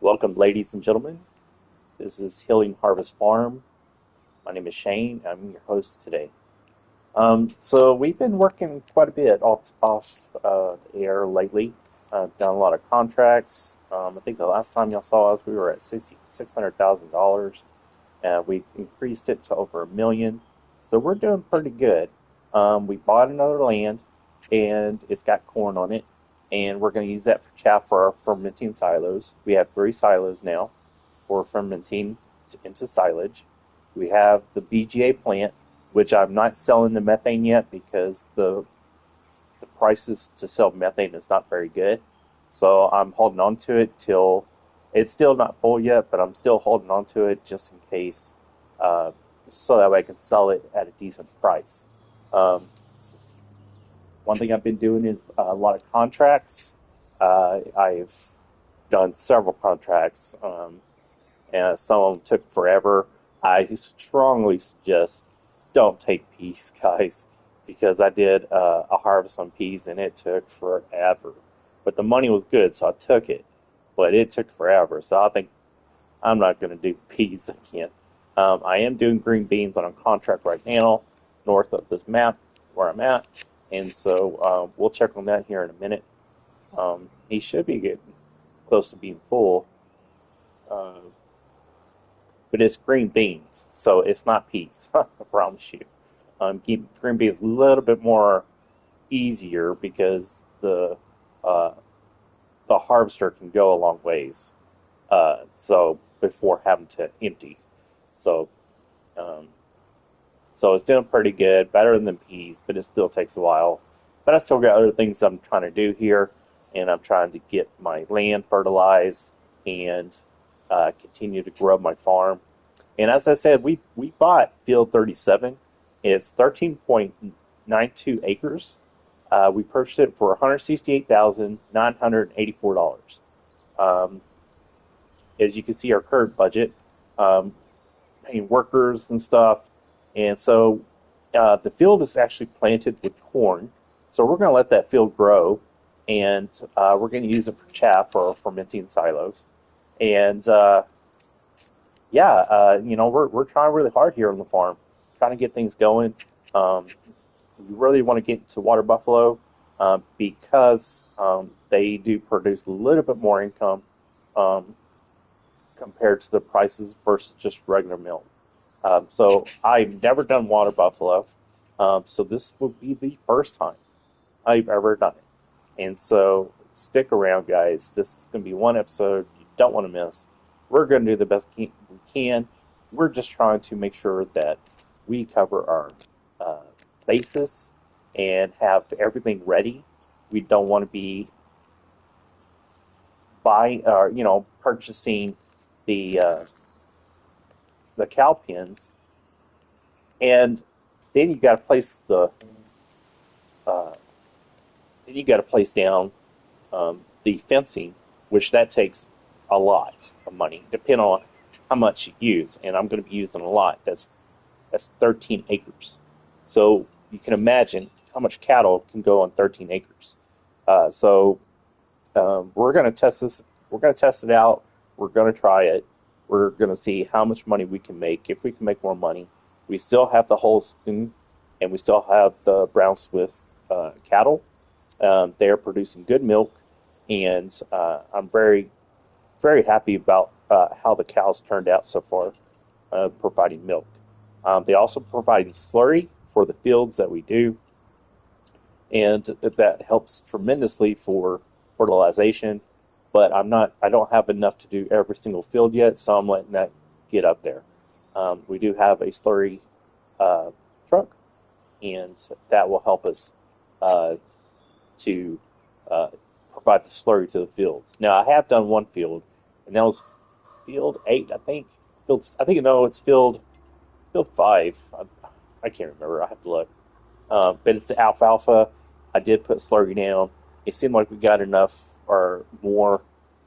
Welcome, ladies and gentlemen. This is Healing Harvest Farm. My name is Shane. I'm your host today. So we've been working quite a bit off the air lately. Done a lot of contracts. I think the last time y'all saw us, we were at $600,000. We've increased it to over $1 million. So we're doing pretty good. We bought another land, and it's got corn on it, and we're going to use that for chaff for our fermenting silos. We have 3 silos now for fermenting into silage. We have the BGA plant, which I'm not selling the methane yet because the prices to sell methane is not very good. So I'm holding on to it till it's still not full yet, but I'm still holding on to it just in case, so that way I can sell it at a decent price. Um, One thing I've been doing is a lot of contracts. I've done several contracts, and some of them took forever. I strongly suggest don't take peas, guys, because I did a harvest on peas and it took forever. But the money was good, so I took it. But it took forever, so I think I'm not going to do peas again. I am doing green beans on a contract right now, north of this map where I'm at, and so we'll check on that here in a minute. He should be getting close to being full, uh, but it's green beans, so it's not peas. I promise you. Keep green beans a little bit more easier because uh, the harvester can go a long ways. So before having to empty, so um, so it's doing pretty good, better than peas, but it still takes a while. But I still got other things I'm trying to do here, and I'm trying to get my land fertilized and continue to grow my farm. And as I said, we bought Field 37. It's 13.92 acres. We purchased it for $168,984. Um, as you can see, our current budget, um, paying workers and stuff. And so the field is actually planted with corn. So we're going to let that field grow, and we're going to use it for chaff for our fermenting silos. And yeah, we're trying really hard here on the farm, trying to get things going. Um, we really want to get into water buffalo because they do produce a little bit more income um, compared to the prices versus just regular milk. So I've never done water buffalo, so this will be the first time I've ever done it. And so stick around, guys. This is going to be one episode you don't want to miss. We're going to do the best we can. We're just trying to make sure that we cover our uh, basis and have everything ready. We don't want to be buying or purchasing the uh, the cow pens, and then you got to place uh, then you got to place down the fencing, which that takes a lot of money, depending on how much you use. And I'm going to be using a lot. That's 13 acres. So you can imagine how much cattle can go on 13 acres. So we're going to test this. We're going to test it out. We're going to try it. We're going to see how much money we can make. If we can make more money, we still have the Holstein, and we still have the Brown Swift cattle. They are producing good milk, and I'm very, very happy about how the cows turned out so far, providing milk. They also provide slurry for the fields that we do, and that helps tremendously for fertilization. But I don't have enough to do every single field yet, so I'm letting that get up there. We do have a slurry uh, truck, and that will help us uh, to uh, provide the slurry to the fields. Now, I have done one field, and that was field 8, I think. I think no, it's field 5. I can't remember. I have to look. But it's alfalfa. I did put slurry down. It seemed like we got enough or more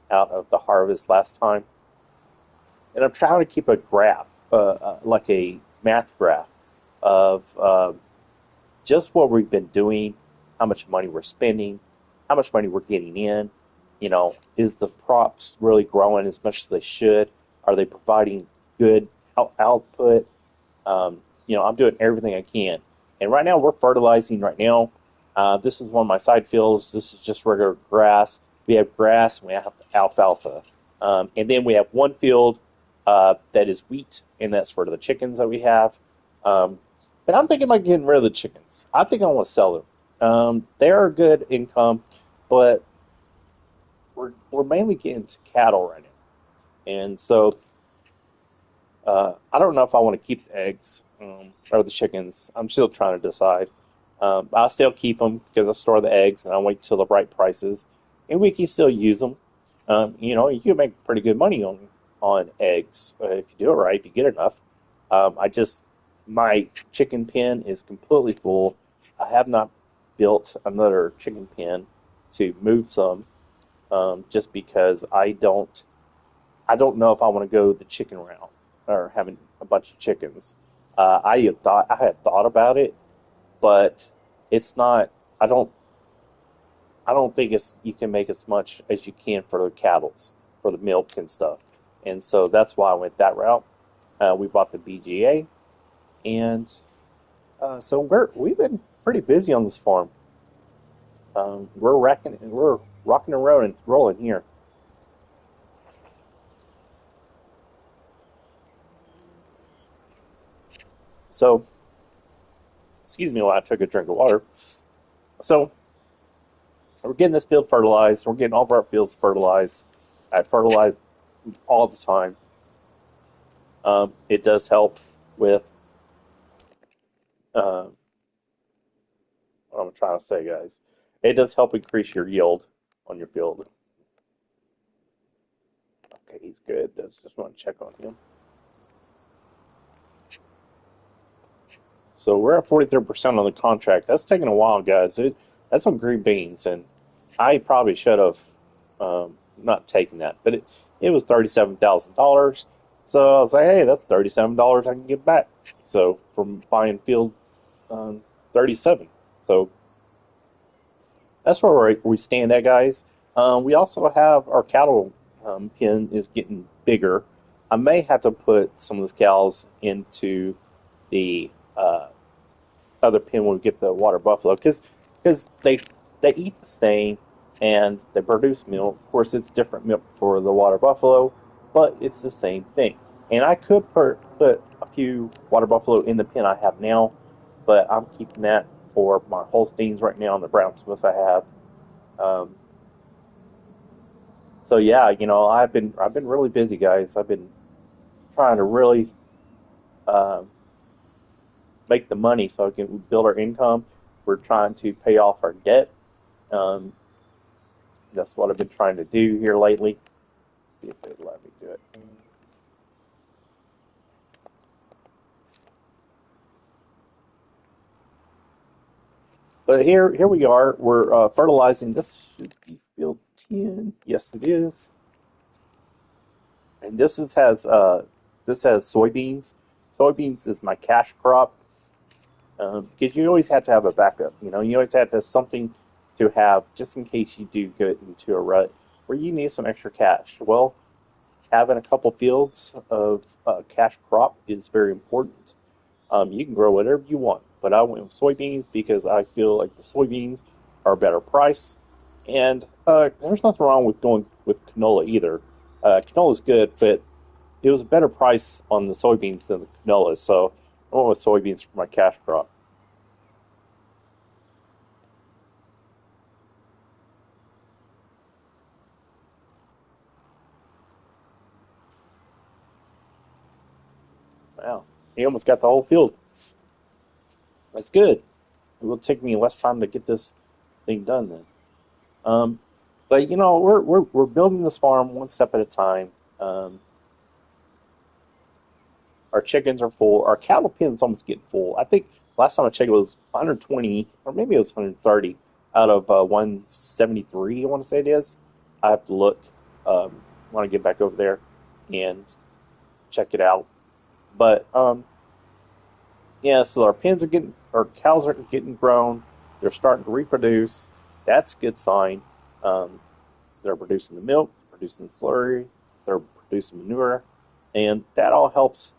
out of the harvest last time. And I'm trying to keep a graph, like a math graph, of just what we've been doing, how much money we're spending, how much money we're getting in. Is the crops really growing as much as they should? Are they providing good output? I'm doing everything I can. And right now we're fertilizing right now. This is one of my side fields. This is just regular grass. We have grass and we have alfalfa. And then we have one field that is wheat, and that's for the chickens that we have. Um, but I'm thinking about getting rid of the chickens. I think I want to sell them. They are a good income, but we're mainly getting to cattle right now. And so I don't know if I want to keep the eggs or the chickens. I'm still trying to decide. I'll still keep them because I store the eggs and I wait till the right prices, and we can still use them. You can make pretty good money on eggs if you do it right, if you get enough. I just My chicken pen is completely full. I have not built another chicken pen to move some, just because I don't know if I want to go the chicken route or having a bunch of chickens. I had thought about it, but it's not. I don't. I don't think it's you can make as much as you can for the cattle's for the milk and stuff, and so that's why I went that route. We bought the BGA, and so we've been pretty busy on this farm. We're rocking and rolling here. So excuse me while I took a drink of water. So we're getting this field fertilized. We're getting all of our fields fertilized. I fertilize all the time. It does help with uh, what I'm trying to say, guys. It does help increase your yield on your field. Okay, he's good. Just want to check on him. So we're at 43% on the contract. That's taking a while, guys. That's on green beans, and I probably should have not taken that, but it was $37,000. So I was like, hey, that's $37 I can get back. So from buying field 37. So that's where we stand at, guys. We also have our cattle pen is getting bigger. I may have to put some of those cows into the other pen when we get the water buffalo because they eat the same and they produce milk. Of course, it's different milk for the water buffalo, but it's the same thing. And I could put a few water buffalo in the pen I have now, but I'm keeping that for my Holsteins right now and the brown Smiths I have. Um, so yeah, I've been really busy, guys. I've been trying to really um, make the money so I can build our income. We're trying to pay off our debt. Um, that's what I've been trying to do here lately. Let's see if they let me do it. But here we are. We're fertilizing. This should be field 10. Yes, it is. And this has soybeans. Soybeans is my cash crop. Because you always have to have a backup. You always have to have something to have just in case you do get into a rut where you need some extra cash. Well, having a couple fields of cash crop is very important. You can grow whatever you want, but I went with soybeans because I feel like the soybeans are a better price. And there's nothing wrong with going with canola either. Canola is good, but it was a better price on the soybeans than the canola, so I went with soybeans for my cash crop. Wow, he almost got the whole field. That's good. It will take me less time to get this thing done then. Um, but we're building this farm one step at a time. Um, our chickens are full. Our cattle pen's almost getting full. I think last time I checked it was 120 or maybe it was 130 out of 173. I want to say it is. I have to look. Want to get back over there and check it out. But yeah, so our cows are getting grown. They're starting to reproduce. That's a good sign. Um, they're producing the milk, producing slurry, they're producing manure, and that all helps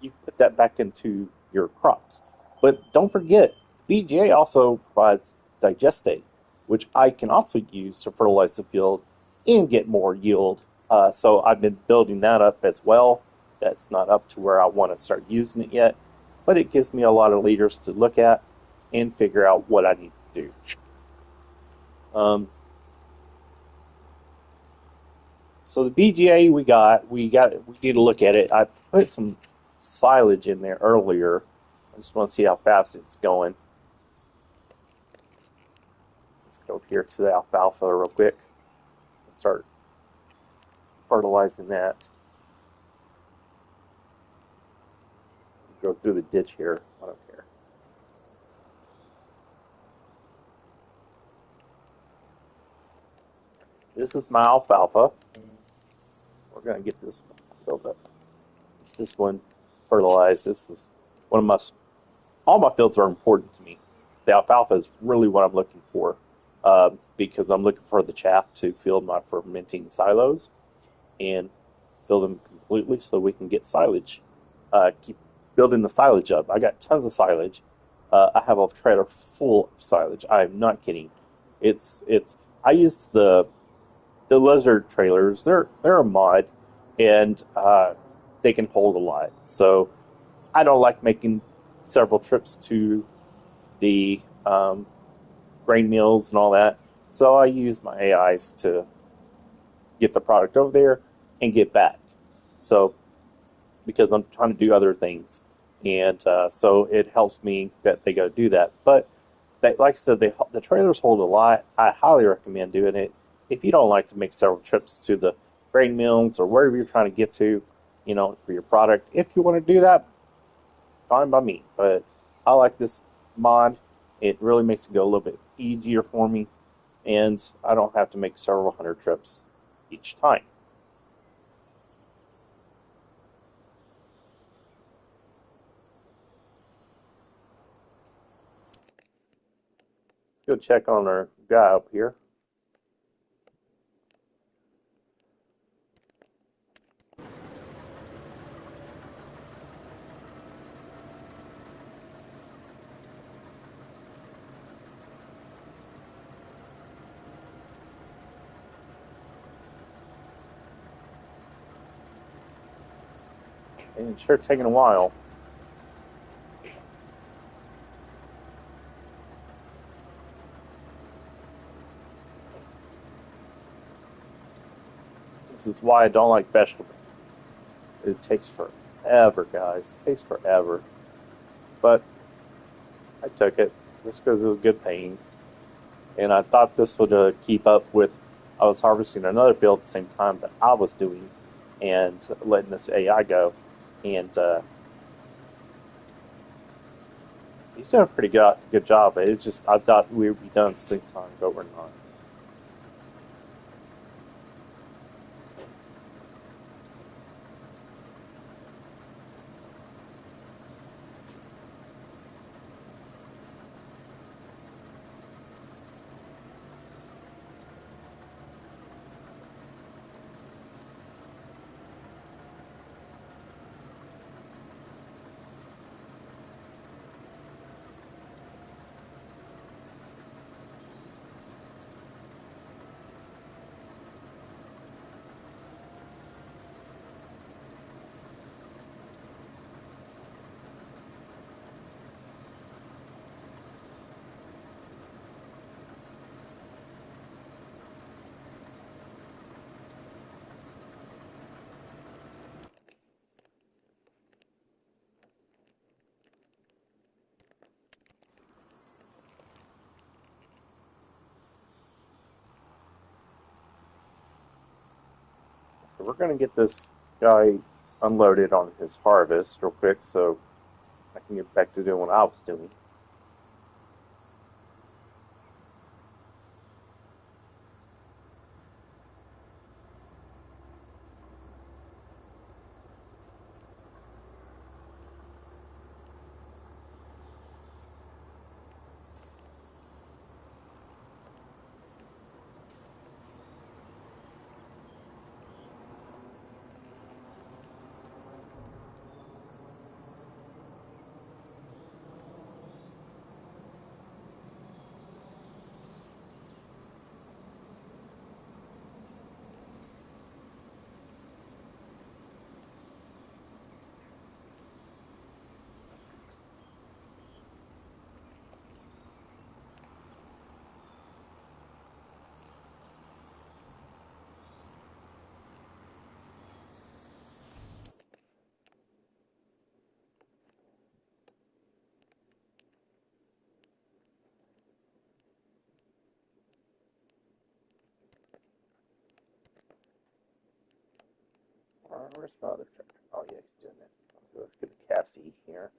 you put that back into your crops. But don't forget, BGA also provides digestate, which I can also use to fertilize the field and get more yield. So I've been building that up as well. That's not up to where I want to start using it yet, but it gives me a lot of leaders to look at and figure out what I need to do. So the BGA we need to look at it. I put some silage in there earlier. I just want to see how fast it's going. Let's go here to the alfalfa real quick and start fertilizing that. Go through the ditch here. I don't care. This is my alfalfa. We're going to get this one filled up. This one fertilized. This is one of my, all my fields are important to me. The alfalfa is really what I'm looking for because I'm looking for the chaff to fill my fermenting silos and fill them completely so we can get silage. Keep building the silage up. I got tons of silage. I have a trailer full of silage. I'm not kidding. It's I use the lizard trailers. They're a mod, and they can hold a lot. So I don't like making several trips to the grain mills and all that. So I use my AIs to get the product over there and get back. So because I'm trying to do other things, and so it helps me that they go do that. But they, like I said, the trailers hold a lot. I highly recommend doing it if you don't like to make several trips to the grain mills or wherever you're trying to get to, for your product. If you want to do that, fine by me. But I like this mod. It really makes it go a little bit easier for me, and I don't have to make several hundred trips each time. Let's go check on our guy up here. And it's sure taking a while. This is why I don't like vegetables. It takes forever, guys. It takes forever. But I took it just because it was good paying. And I thought this would keep up with. I was harvesting another field at the same time that I was doing and letting this AI go. And he's doing a pretty good job. It's just, I thought we would be done at the same time, but we're not. So we're going to get this guy unloaded on his harvest real quick so I can get back to doing what I was doing. Where's my other tractor? Oh yeah, he's doing it. So let's get a Cassie here.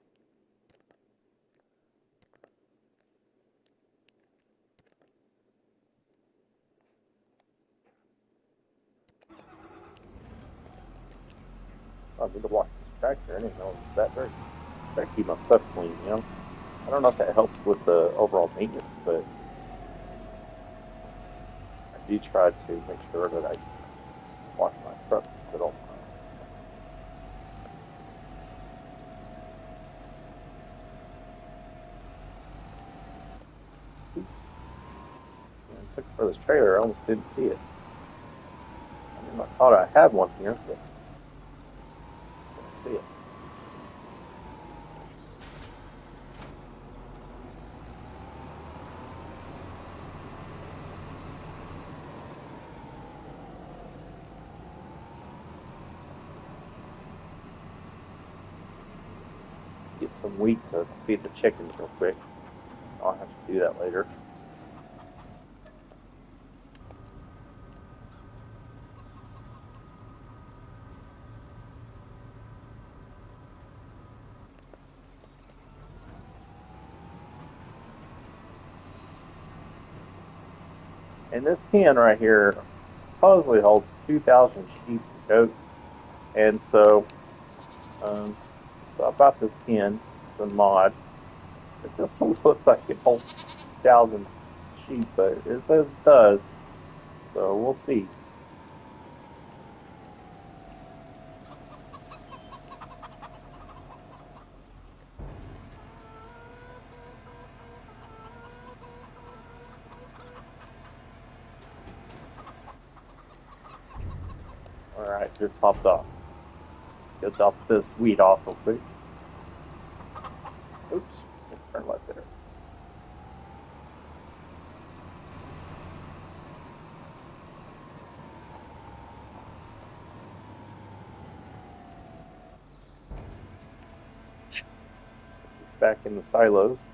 I need to wash this tractor. I didn't know it was that dirty. Try to keep my stuff clean, you know. I don't know if that helps with the overall maintenance, but I do try to make sure that I wash my trucks at all times. Oops. When I took it for this trailer, I almost didn't see it. I mean, I thought I had one here, but I didn't see it. Get some wheat to feed the chickens real quick. I'll have to do that later. And this pen right here supposedly holds 2,000 sheep and goats. And um, so I bought this pen, the mod. It doesn't look like it holds 2,000 sheep, but it says it does. So we'll see. All right, you're topped off. Let's go top this wheat off real quick. Oops, turn left there. Just back in the silos.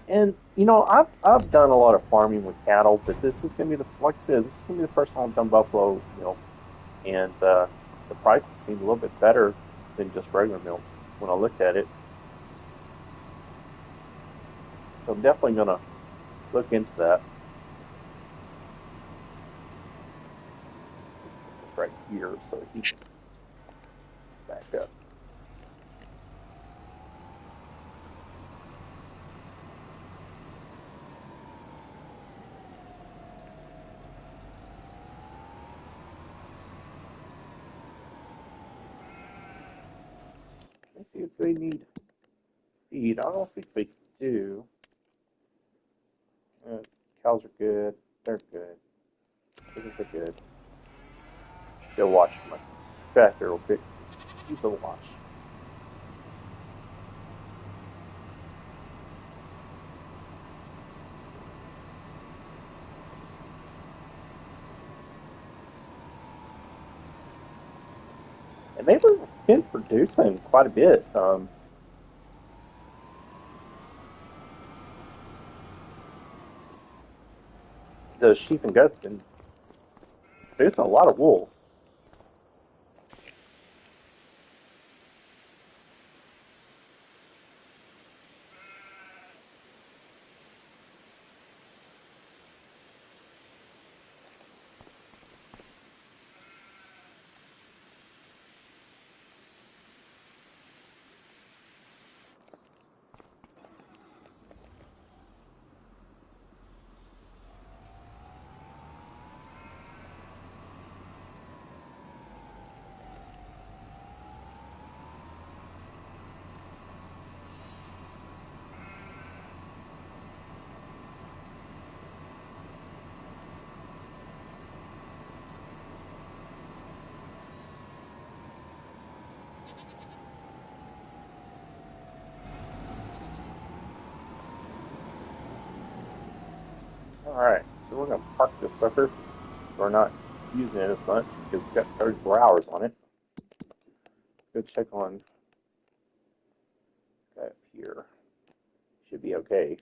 And you know, I've done a lot of farming with cattle, but this is gonna be the like I said, this is gonna be the first time I've done buffalo milk, and the prices seemed a little bit better than just regular milk when I looked at it. So I'm definitely gonna look into that. Just right here, so he can back up. Let's see if they need feed. I don't think they do. Uh, Cows are good. They're good. I think they're good. Go wash my tractor real quick. Use a wash. And they've been producing quite a bit. The sheep and goats have been producing a lot of wool. All right, so we're gonna park this sucker. We're not using it as much because it's got 34 hours on it. Let's go check on this guy up here. Should be okay.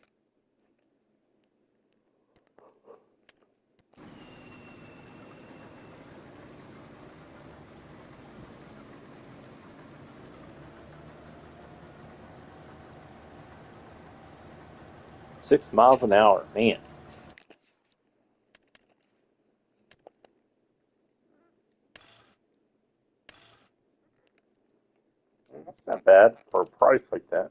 6 miles an hour, man. That's not bad for a price like that.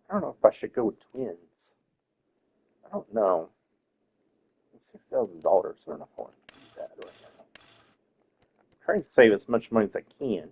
I don't know if I should go with twins. I don't know. $6,000. I don't know if I want to do that right now. I'm trying to save as much money as I can.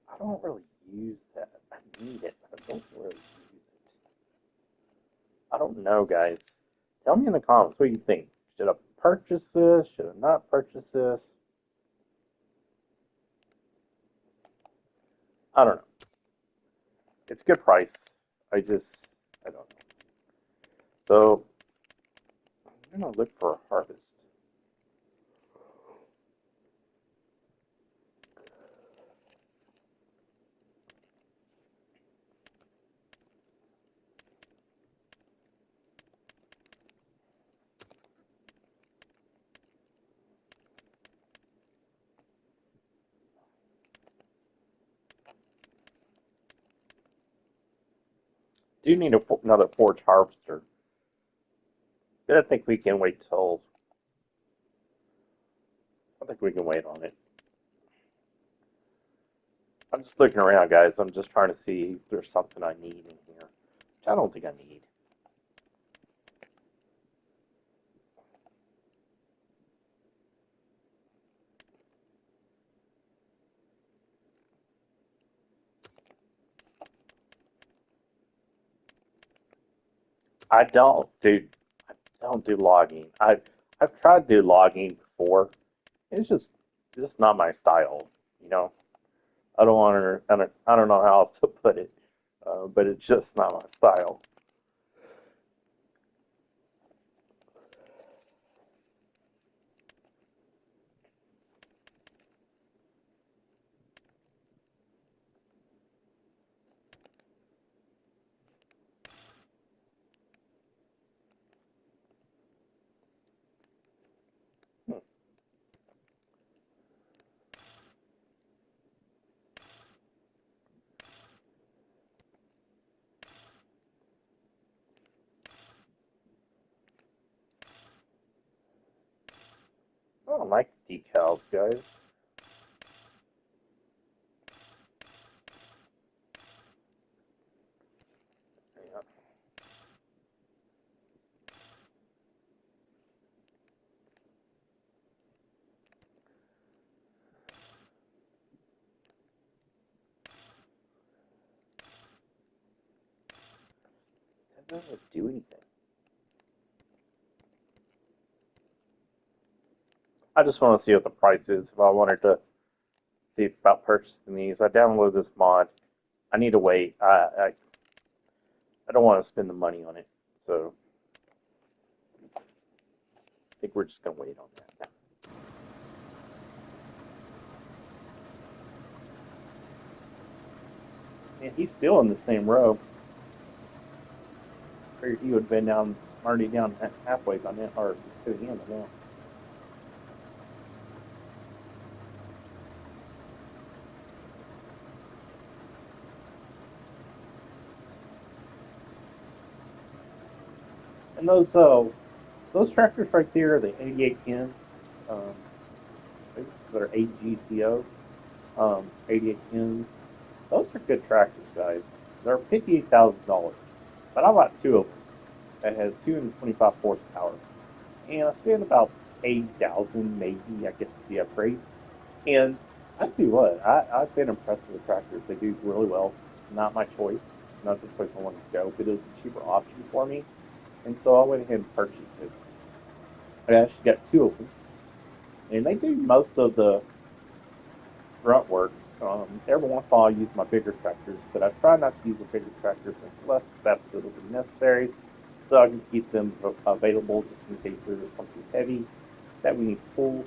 I don't really use that. I need it, but I don't really use it. I don't know, guys. Tell me in the comments what you think. Should I purchase this? Should I not purchase this? I don't know. It's a good price. I don't know. So, I'm going to look for a harvest. Do need another forge harvester. But I think we can wait till. I think we can wait on it. I'm just looking around, guys. I'm just trying to see if there's something I need in here, which I don't think I need. I don't do. I don't do logging. I've tried to do logging before. It's just not my style. You know. I don't want to. I don't know how else to put it. But it's just not my style. Hmm. I don't like decals, guys. Yeah. That doesn't do anything. I just want to see what the price is. If I wanted to see about purchasing these, I download this mod. I need to wait. I don't want to spend the money on it, so I think we're just gonna wait on that. And he's still in the same row. Figured he would have been down already down halfway by now, or to the end by now. And those tractors right there, the 8810s, um, that are AGCO, 8810s. Those are good tractors, guys. They're $58,000, but I bought two of them that has 225 horsepower, and I spent about 8,000 maybe, I guess, for the upgrades. And I tell you what, I've been impressed with the tractors. They do really well. Not my choice, not the place I wanted to go, but it was a cheaper option for me, and so I went ahead and purchased it. I actually got two of them, and they do most of the grunt work. Every once in a while, I use my bigger tractors, but I try not to use the bigger tractors unless it's absolutely necessary, so I can keep them available just in case there's something heavy that we need to pull.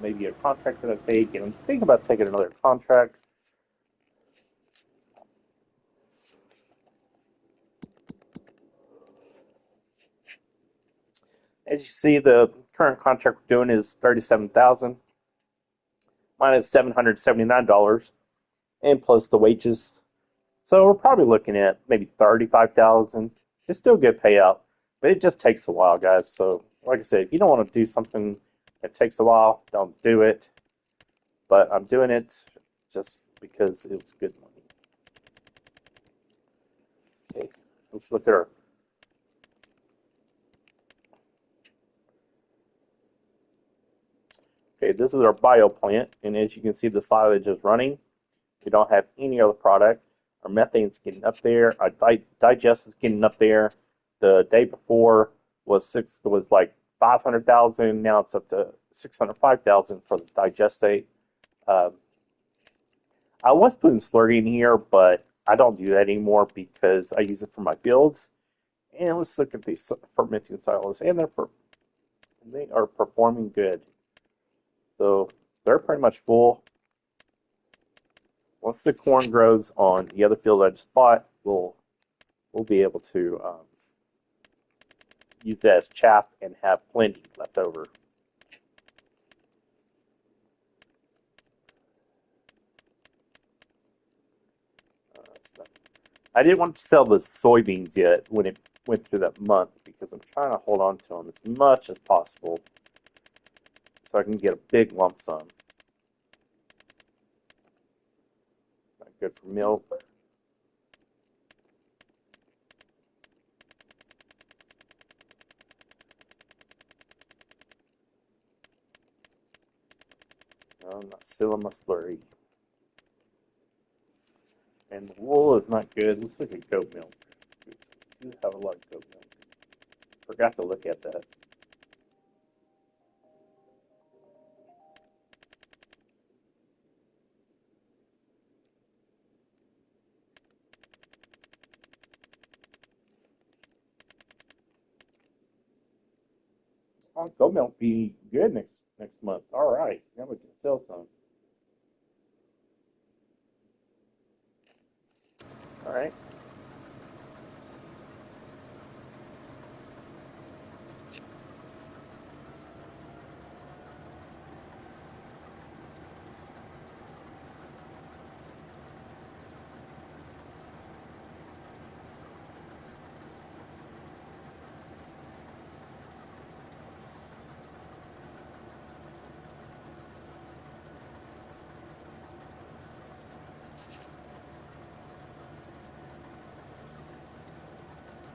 Maybe a contract that I take, and I'm thinking about taking another contract. As you see, the current contract we're doing is 37,000 minus $779, and plus the wages. So we're probably looking at maybe 35,000. It's still a good payout, but it just takes a while, guys. So, like I said, if you don't want to do something that takes a while, don't do it. But I'm doing it just because it was good money. Okay, let's look at our. Okay, this is our bio plant, and as you can see, the silage is running. We don't have any other product. Our methane's getting up there. Our digest is getting up there. The day before was like 500,000. Now it's up to 605,000 for the digestate. Uh, I was putting slurry in here, but I don't do that anymore because I use it for my fields. And let's look at these fermenting silos, and they are performing good. So they're pretty much full. Once the corn grows on the other field I just bought, we'll be able to use that as chaff and have plenty left over. I didn't want to sell the soybeans yet when it went through that month because I'm trying to hold on to them as much as possible so I can get a big lump sum. Not good for milk. No, I'm not selling my slurry. And the wool is not good. Let's look at goat milk. We do have a lot of goat milk. Forgot to look at that. Oh, goat milk be good next month. All right, now we can sell some. All right.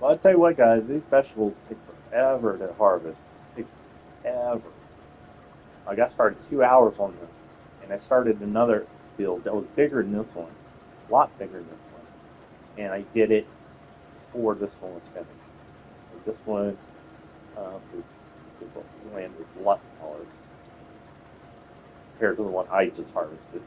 Well, I'll tell you what, guys, these vegetables take forever to harvest. It takes forever. I got started 2 hours on this, and I started another field that was bigger than this one, a lot bigger than this one, and I did it before this one was finished. This one, the land was a lot smaller compared to the one I just harvested.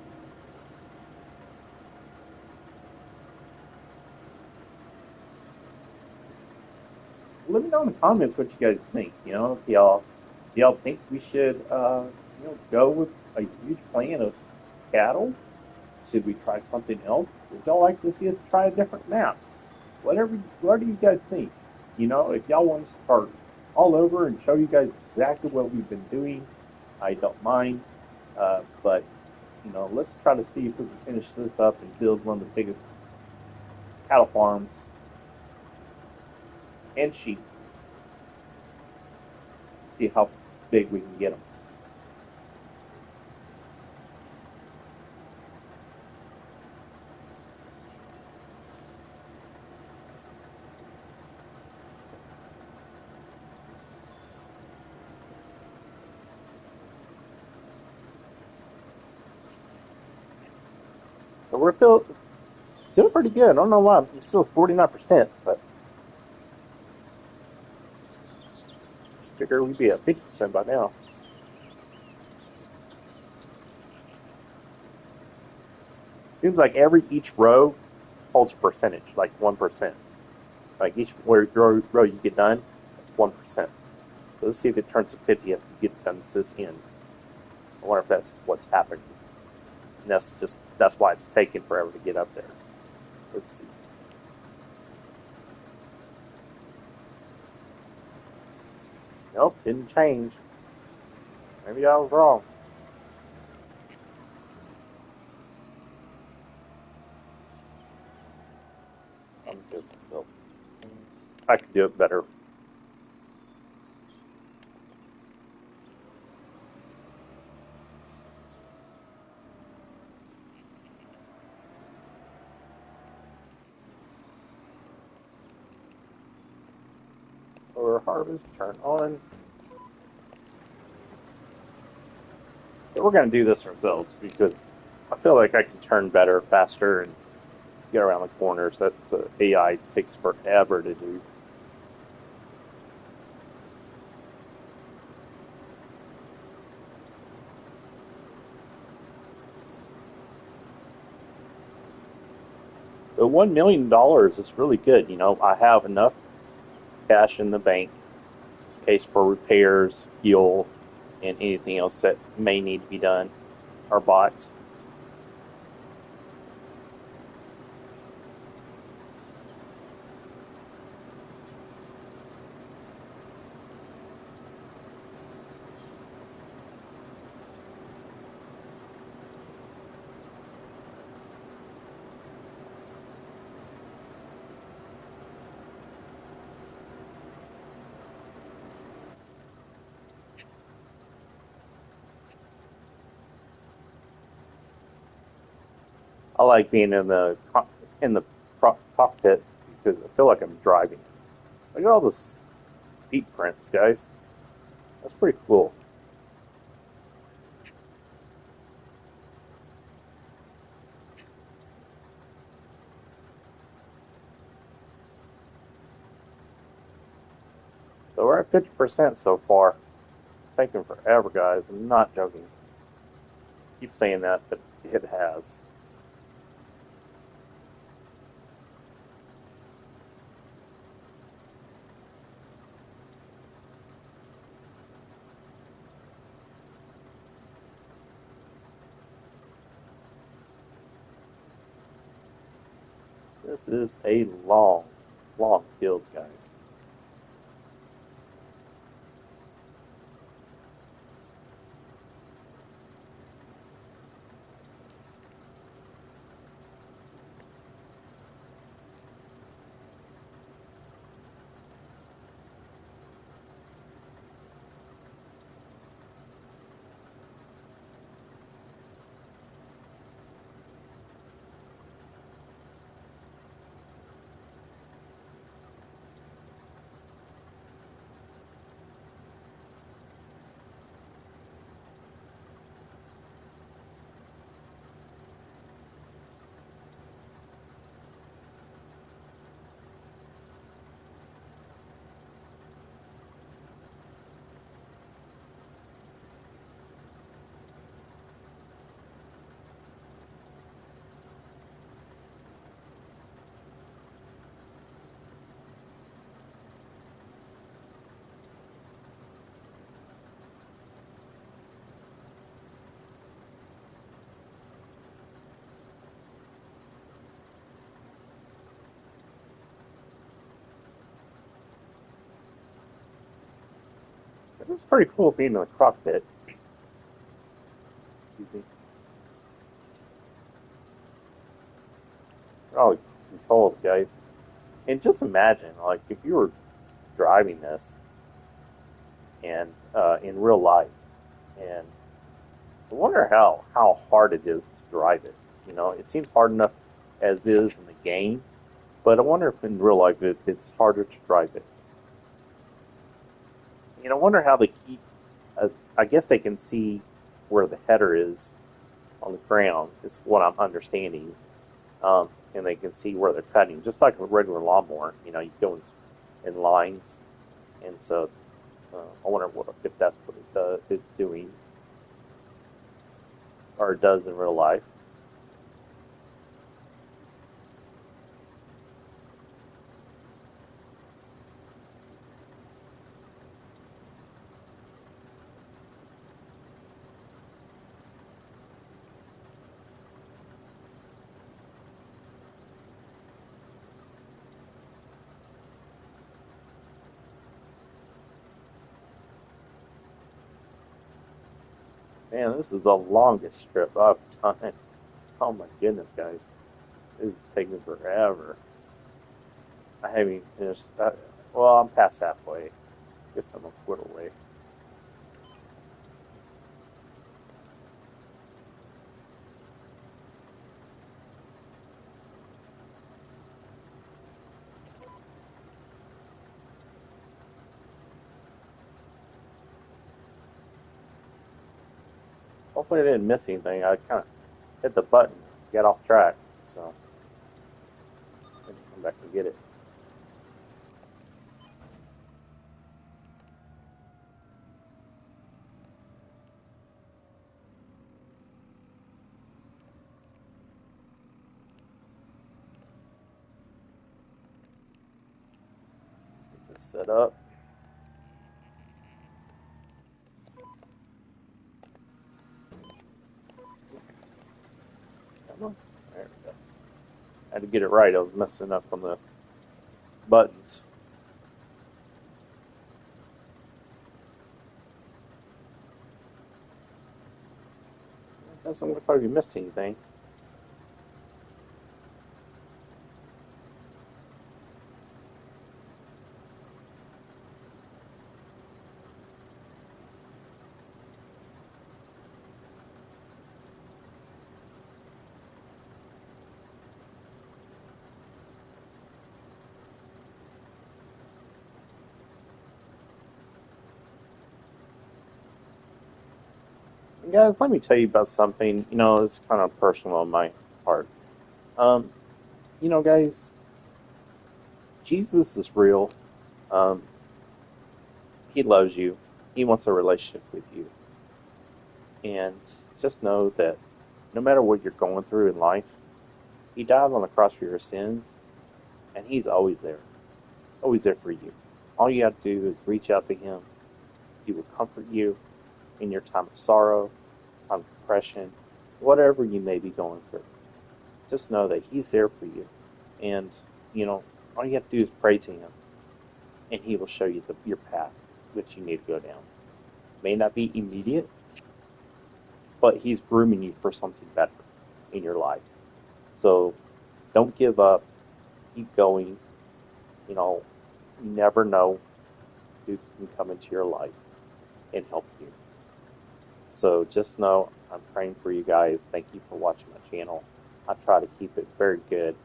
Let me know in the comments what you guys think. If y'all think we should, go with a huge plan of cattle. Should we try something else? Would y'all like to see us try a different map? What do you guys think? If y'all want to start all over and show you guys exactly what we've been doing, I don't mind. But let's try to see if we can finish this up and build one of the biggest cattle farms and sheep. See how big we can get them. So we're doing pretty good. I don't know why. It's still 49%, but I figure we'd be at 50% by now. Seems like each row holds a percentage, like 1%. Like each row you get done, it's 1%. So let's see if it turns to 50 if you get done to this end. I wonder if that's what's happening. And that's why it's taking forever to get up there. Let's see. Nope, didn't change. Maybe I was wrong. I'm good myself. I could do it better. Or harvest, turn on. So we're going to do this ourselves because I feel like I can turn better, faster, and get around the corners that the AI takes forever to do. But $1 million is really good. I have enough cash in the bank just in case for repairs, fuel, and anything else that may need to be done or bought. I like being in the cockpit because I feel like I'm driving. Look at all those feet prints, guys. That's pretty cool. So we're at 50% so far. It's taking forever, guys. I'm not joking. I keep saying that, but it has. This is a long, long build, guys. It was pretty cool being in the cockpit. Excuse me. Oh, controls, guys. And just imagine, like, if you were driving this and in real life, and I wonder how hard it is to drive it. It seems hard enough as is in the game, but I wonder if in real life it's harder to drive it. I wonder how they keep. I guess they can see where the header is on the ground. Is what I'm understanding. And they can see where they're cutting, just like a regular lawnmower. You go in lines, and so I wonder if that's what it's doing or it does in real life. Man, this is the longest strip I've done. Oh my goodness, guys, this is taking forever. I haven't even finished that. Well, I'm past halfway. I guess I'm a quarter way. Hopefully, I didn't miss anything. I kind of hit the button, get off track, so I can come back and get it. Get this set up. Come on. There we go. I had to get it right. I was messing up on the buttons. It doesn't look like we missed anything. Guys, let me tell you about something. It's kind of personal on my heart. Um, guys, Jesus is real. Um, he loves you. He wants a relationship with you. And just know that no matter what you're going through in life, He died on the cross for your sins, and He's always there for you. All you have to do is reach out to Him. He will comfort you in your time of sorrow, time of depression, whatever you may be going through. Just know that He's there for you. And, all you have to do is pray to Him, and He will show you your path which you need to go down. It may not be immediate, but He's grooming you for something better in your life. So don't give up. Keep going. You never know who can come into your life and help you. So just know I'm praying for you guys. Thank you for watching my channel. I try to keep it very good.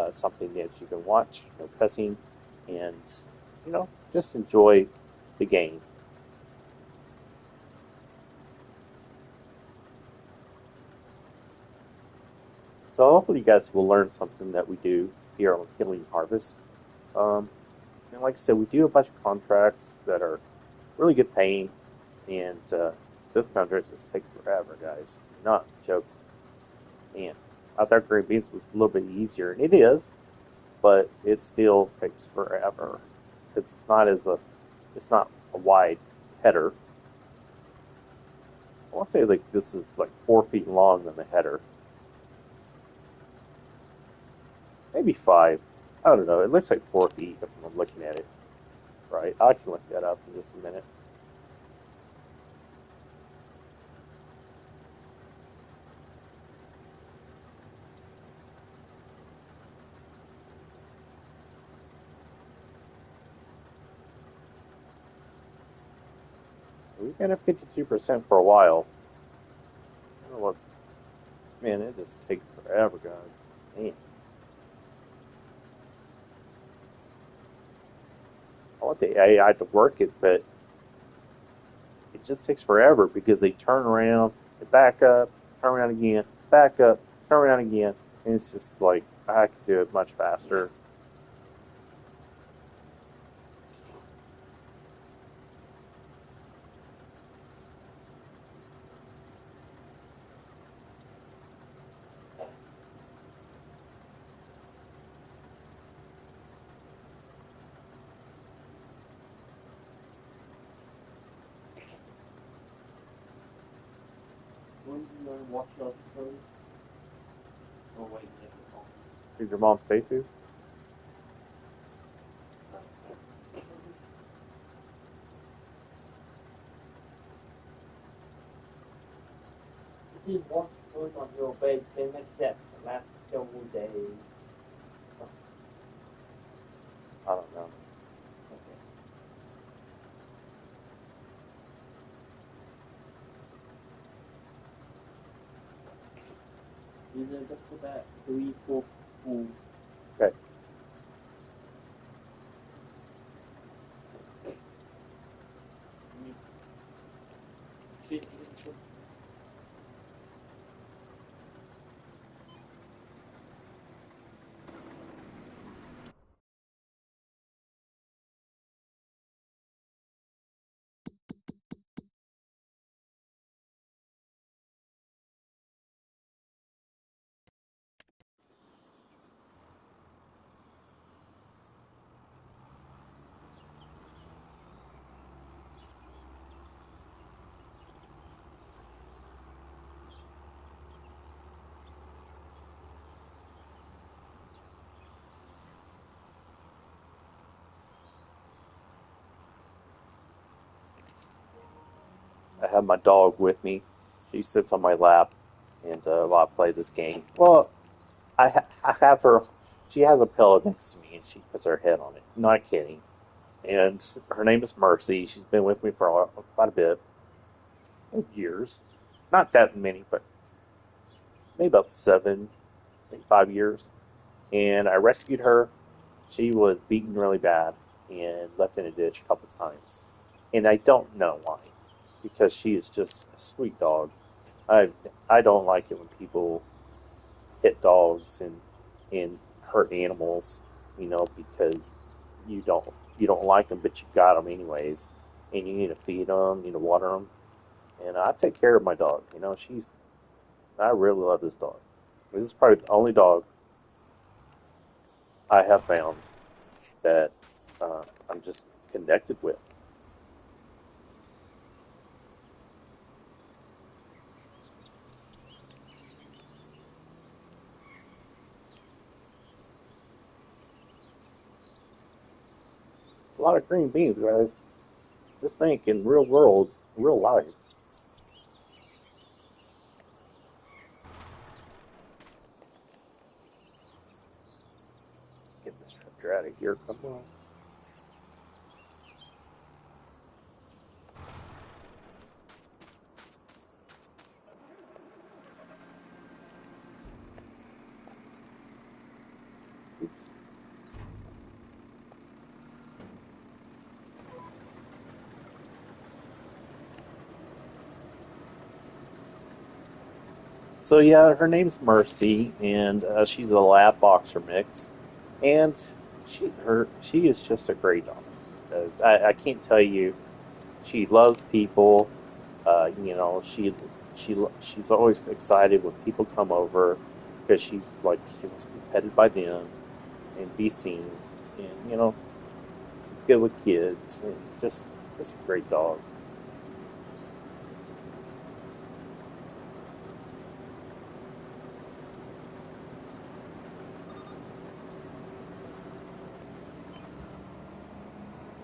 Something that you can watch, no cussing, and just enjoy the game. So hopefully you guys will learn something that we do here on Healing Harvest. Um, and like I said, we do a bunch of contracts that are really good paying, and those contracts just take forever, guys. Not joking. Man, I thought green beans was a little bit easier, and it is, but it still takes forever because it's not a wide header. I want to say like this is like 4 feet long than the header, maybe 5. I don't know. It looks like 4 feet if I'm looking at it right. I can look that up in just a minute. So we've been at 52% for a while. I don't know what's Man, it just takes forever, guys. Man. I want the AI to work it, but it just takes forever because they turn around, they back up, turn around again, back up, turn around again. And it's just like I could do it much faster. When you learn to watch those shows, or wait, live at home. Did your mom stay too? If you watch shows on your bed, then except the last several days. I don't know. Okay. These are just about 3/4 full. Okay. I have my dog with me. She sits on my lap, and while I play this game. Well, I have her. She has a pillow next to me, and she puts her head on it. Not kidding. And her name is Mercy. She's been with me for quite a bit of years. Not that many, but maybe about 7, maybe 5 years. And I rescued her. She was beaten really bad and left in a ditch a couple times. And I don't know why, because she is just a sweet dog. I I don't like it when people hit dogs and hurt animals, because you don't you don't like them, but you got them anyways, and you need to feed them, you need to water them, and I take care of my dog. I really love this dog. This is probably the only dog I have found that I'm just connected with. A lot of green beans, guys. Just think in real world, real life. Get this tractor out of here. Come on. So yeah, her name's Mercy, and she's a lab boxer mix, and she is just a great dog. I can't tell you, she loves people. She's always excited when people come over because she wants to be petted by them and be seen, and good with kids, and just a great dog.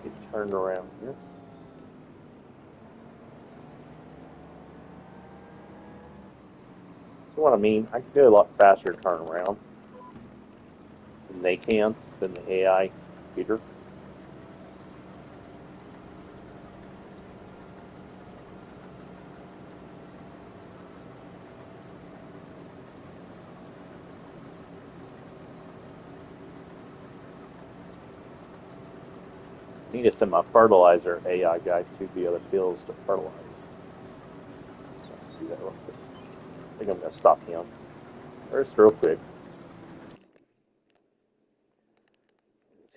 Get turned around here. So what I mean, I can do a lot faster turnaround than they can, than the AI computer. I need to send my fertilizer AI guy to the other fields to fertilize. Do that real quick. I think I'm going to stop him first real quick.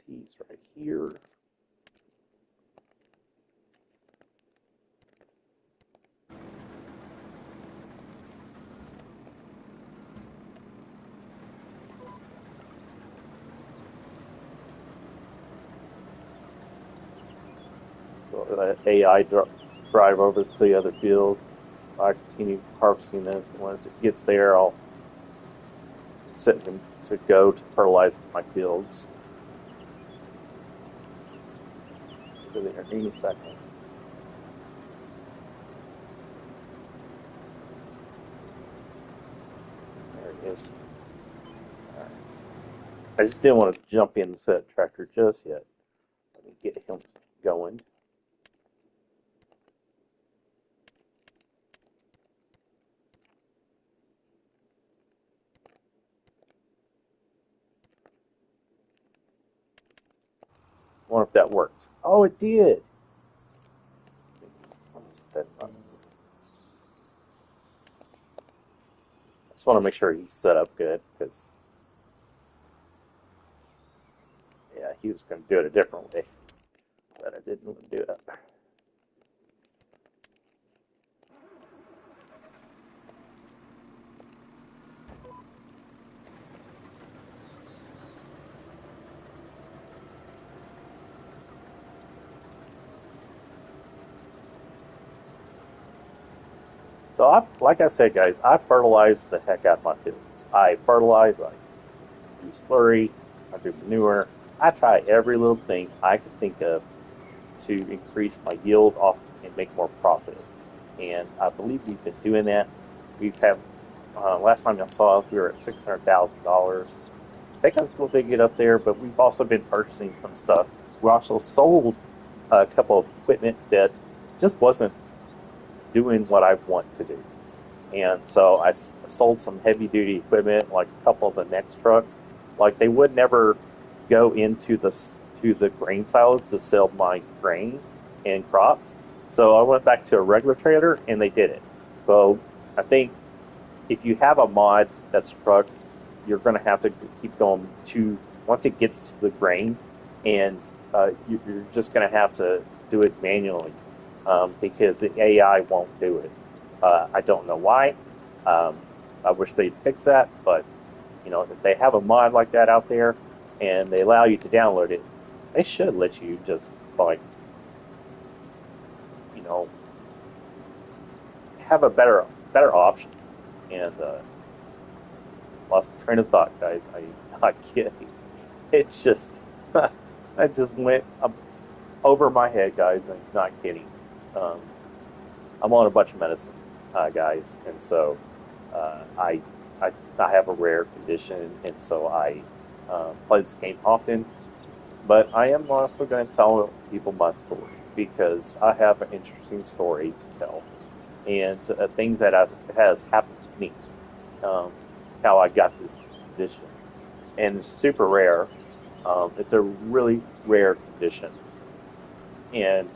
He's right here. So AI drive over to the other field. I continue harvesting this, and once it gets there, I'll set him to go to fertilize my fields. He'll be there any second. There he is. All right. I just didn't want to jump into that tractor just yet. Let me get him going. I wonder if that worked. Oh, it did. I just want to make sure he's set up good because, yeah, he was going to do it a different way, but I didn't want to do it. So, like I said, guys, I fertilize the heck out of my fields. I fertilize, I do slurry, I do manure. I try every little thing I can think of to increase my yield off and make more profit. And I believe we've been doing that. We've had last time I saw us, we were at $600,000. Take us a little bit to get up there, but we've also been purchasing some stuff. We also sold a couple of equipment that just wasn't doing what I want to do. And so I sold some heavy duty equipment, like a couple of the Next trucks. Like they would never go into the grain silos to sell my grain and crops. So I went back to a regular trailer and they did it. So I think if you have a mod that's a truck, you're going to have to keep going to once it gets to the grain, and you're just going to have to do it manually because the AI won't do it. I don't know why. Um, I wish they'd fix that, but if they have a mod like that out there and they allow you to download it, they should let you just like you know have a better option. And lost the train of thought, guys. I'm not kidding. It's just I just went over my head, guys. I'm not kidding. Um, I'm on a bunch of medicine, guys, and so I, I have a rare condition, and so I play this game often. But I am also going to tell people my story because I have an interesting story to tell, and things that has happened to me, um, how I got this condition, and it's super rare. It's a really rare condition, and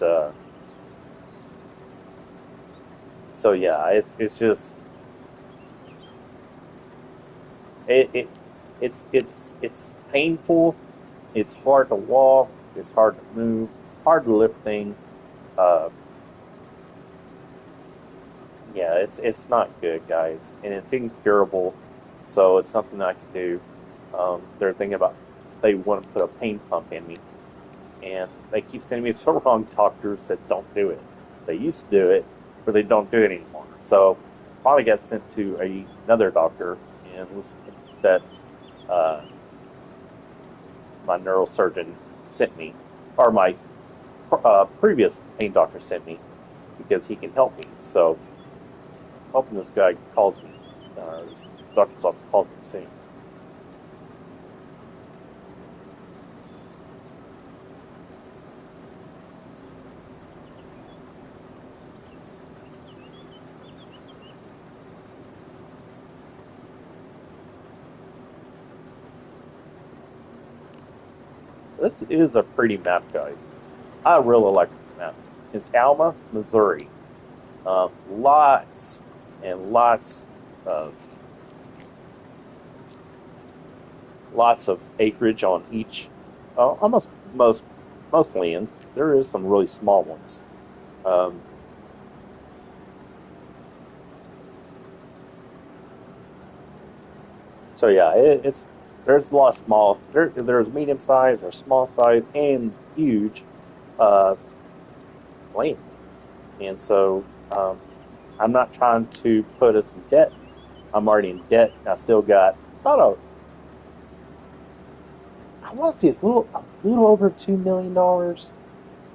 so yeah, it's just it, it it's painful. It's hard to walk. It's hard to move. Hard to lift things. Uh, yeah, it's not good, guys, and it's incurable. So it's something I can do. They're thinking about they want to put a pain pump in me, and they keep sending me to the wrong doctors that don't do it. They used to do it, but they don't do it anymore. So finally got sent to another doctor, and that uh, my neurosurgeon sent me, or my previous pain doctor sent me, because he can help me. So hoping this guy calls me, this doctor's office calls me soon. This is a pretty map, guys. I really like this map. It's Alma, Missouri. Lots and lots lots of acreage on each, almost most lands. There is some really small ones. Um, so yeah, it's there's a lot of small. There's medium sized, there's small size, and huge uh, land. And so I'm not trying to put us in debt. I'm already in debt. I still got about I want to see it's a little over $2 million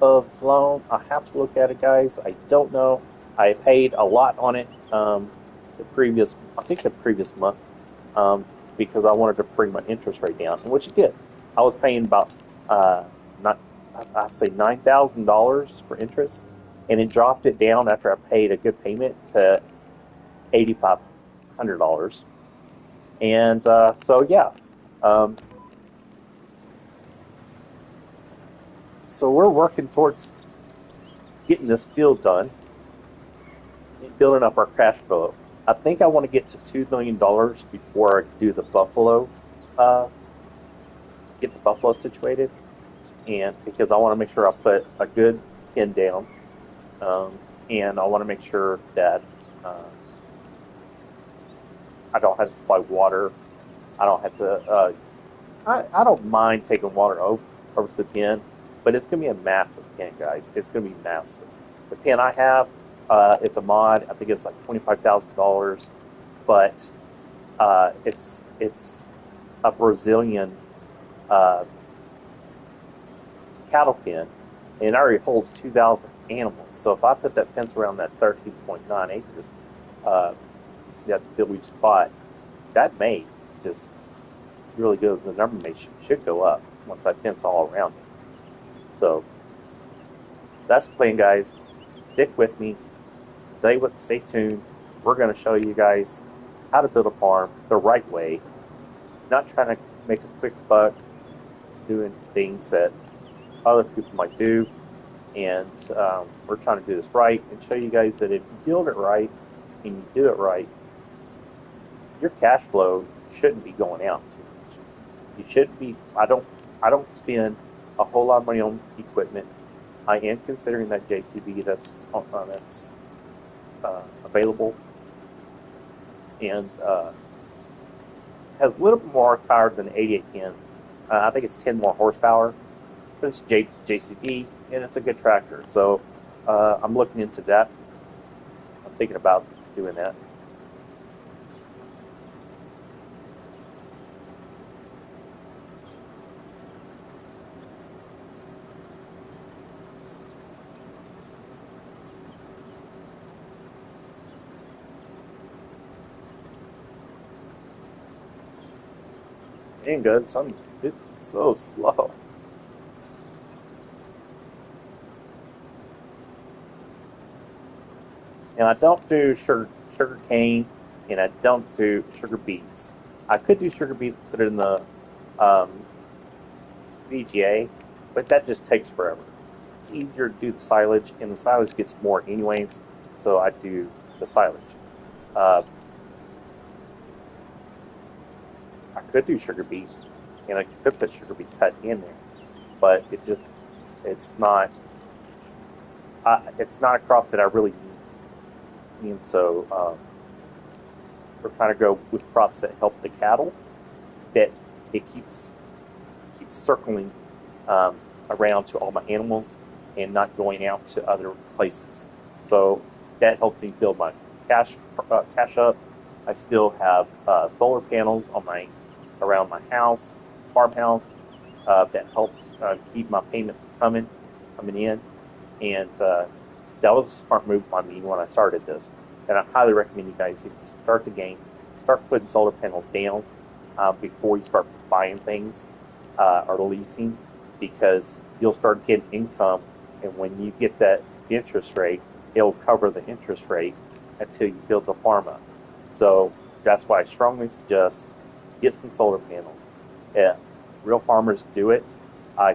of loan. I have to look at it, guys. I don't know. I paid a lot on it I think the previous month, um, because I wanted to bring my interest rate down, which it did. I was paying about not I say $9,000 for interest, and it dropped it down after I paid a good payment to $8,500. And so yeah, um, so we're working towards getting this field done, building up our cash flow. I think I want to get to $2 million before I do the Buffalo, uh, get the Buffalo situated, and because I want to make sure I put a good pin down, and I want to make sure that uh, I don't have to supply water. I don't have to. I don't mind taking water over to the pen, but it's going to be a massive pen, guys. It's going to be massive. The pen I have, it's a mod. I think it's like $25,000, but it's a Brazilian uh, cattle pen, and it already holds 2,000 animals. So if I put that fence around that 13.9 acres uh, that we just bought, that may just really go. The number should go up once I fence all around it. So that's the plan, guys. Stick with me. Stay tuned. We're going to show you guys how to build a farm the right way, not trying to make a quick buck doing things that other people might do. And we're trying to do this right and show you guys that if you build it right and you do it right, your cash flow shouldn't be going out too much. You shouldn't be. I don't spend a whole lot of money on equipment. I am considering that JCB that's available, and has a little bit more power than the 8810s. I think it's 10 more horsepower, but it's JCB and it's a good tractor. So I'm looking into that. I'm thinking about doing that. Ain't good. It's so slow. And I don't do sugar cane, and I don't do sugar beets. I could do sugar beets, put it in the um, VGA, but that just takes forever. It's easier to do the silage, and the silage gets more anyways, so I do the silage. Uh, I could do sugar beets, and I could put sugar beet cut in there, but it's not it's not a crop that I really need. And so we're trying to go with crops that help the cattle, that it keeps circling um, around to all my animals and not going out to other places. So that helped me build my cash up. I still have solar panels on my around my house, farmhouse, that helps keep my payments coming in, and that was a smart move by me when I started this. And I highly recommend you guys, if you start the game, start putting solar panels down before you start buying things or leasing, because you'll start getting income, and when you get that interest rate, it'll cover the interest rate until you build the farm up. So that's why I strongly suggest get some solar panels. Yeah, real farmers do it. I,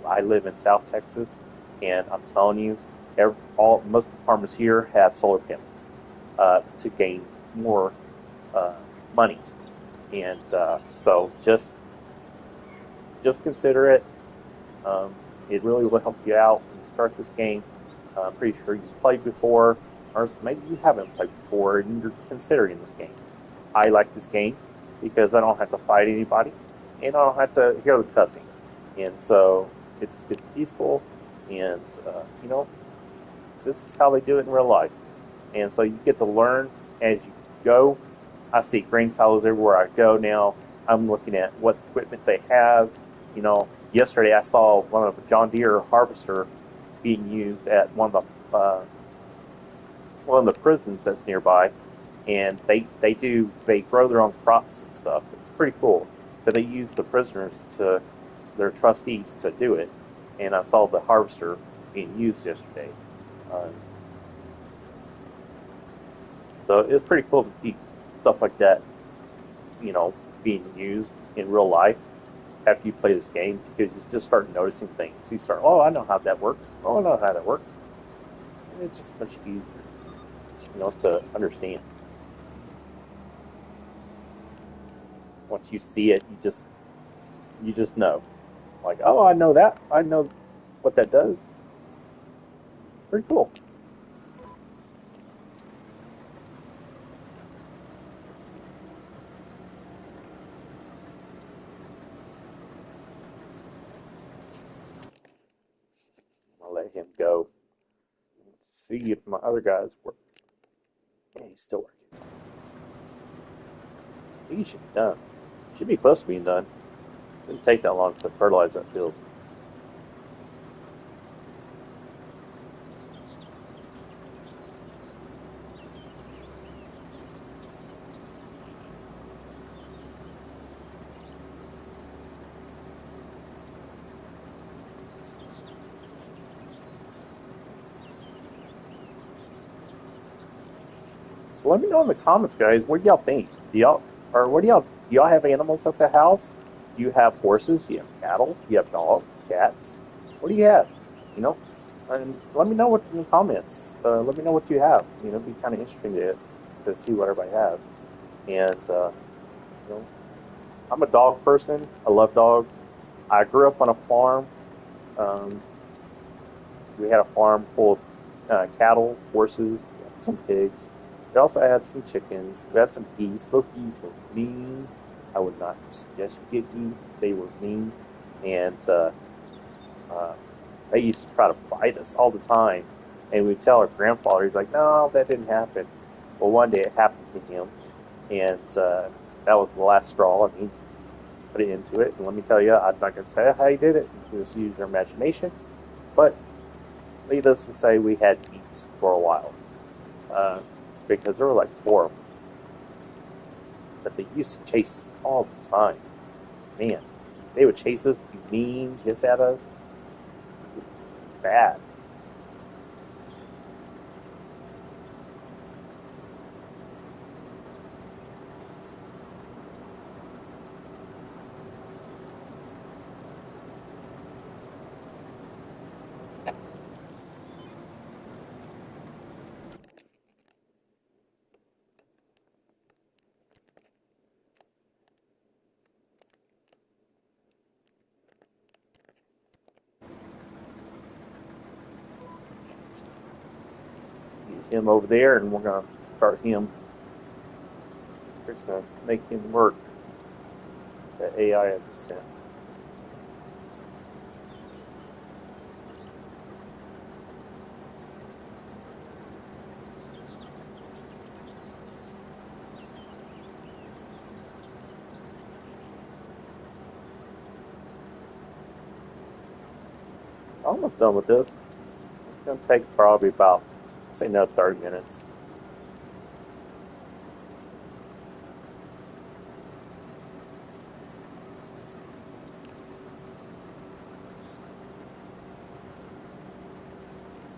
I live in South Texas, and I'm telling you, most of the farmers here have solar panels to gain more uh, money, and so just consider it. Um, it really will help you out when you start this game. I'm pretty sure you've played before, or maybe you haven't played before and you're considering this game. I like this game because I don't have to fight anybody and I don't have to hear the cussing. And so it's peaceful, and this is how they do it in real life. And so you get to learn as you go. I see grain silos everywhere I go now. I'm looking at what equipment they have. Yesterday I saw one of the John Deere harvester being used at one of the prisons that's nearby, and they grow their own crops and stuff. It's pretty cool. But they use the prisoners to their trustees to do it, and I saw the harvester being used yesterday. Uh, so it's pretty cool to see stuff like that, being used in real life after you play this game, because you just start noticing things. You start, oh, I know how that works. Oh, I know how that works. And it's just much easier, to understand. Once you see it, you just know. Like, oh, I know that. I know what that does. Pretty cool. I'll let him go. See if my other guys work. Yeah, he's still working. He should be done. Should be close to being done. Didn't take that long to fertilize that field. So let me know in the comments, guys. What do y'all think? Do y'all have animals at the house? Do you have horses? Do you have cattle? Do you have dogs? Cats? What do you have? You know, and let me know what in the comments. Let me know what you have. It'd be kind of interesting to see what everybody has. And you know, I'm a dog person. I love dogs. I grew up on a farm. Um, we had a farm full of cattle, horses, some pigs. We also had some chickens. We had some geese. Those geese were mean. I would not suggest you get geese. They were mean, and uh, they used to try to bite us all the time. And we'd tell our grandfather, he's like, "No, that didn't happen." Well, one day it happened to him, and that was the last straw. I mean, put it into it. And let me tell you, I'm not going to tell you how he did it. You just use your imagination. But needless to say, we had geese for a while, uh, because there were like four of them. But they used to chase us all the time. Man, they would chase us, be mean, hiss at us. It was bad. Use him over there, and we're going to start him. We're going to make him work. The AI I just sent. Almost done with this. It's going to take probably about, say, another 30 minutes.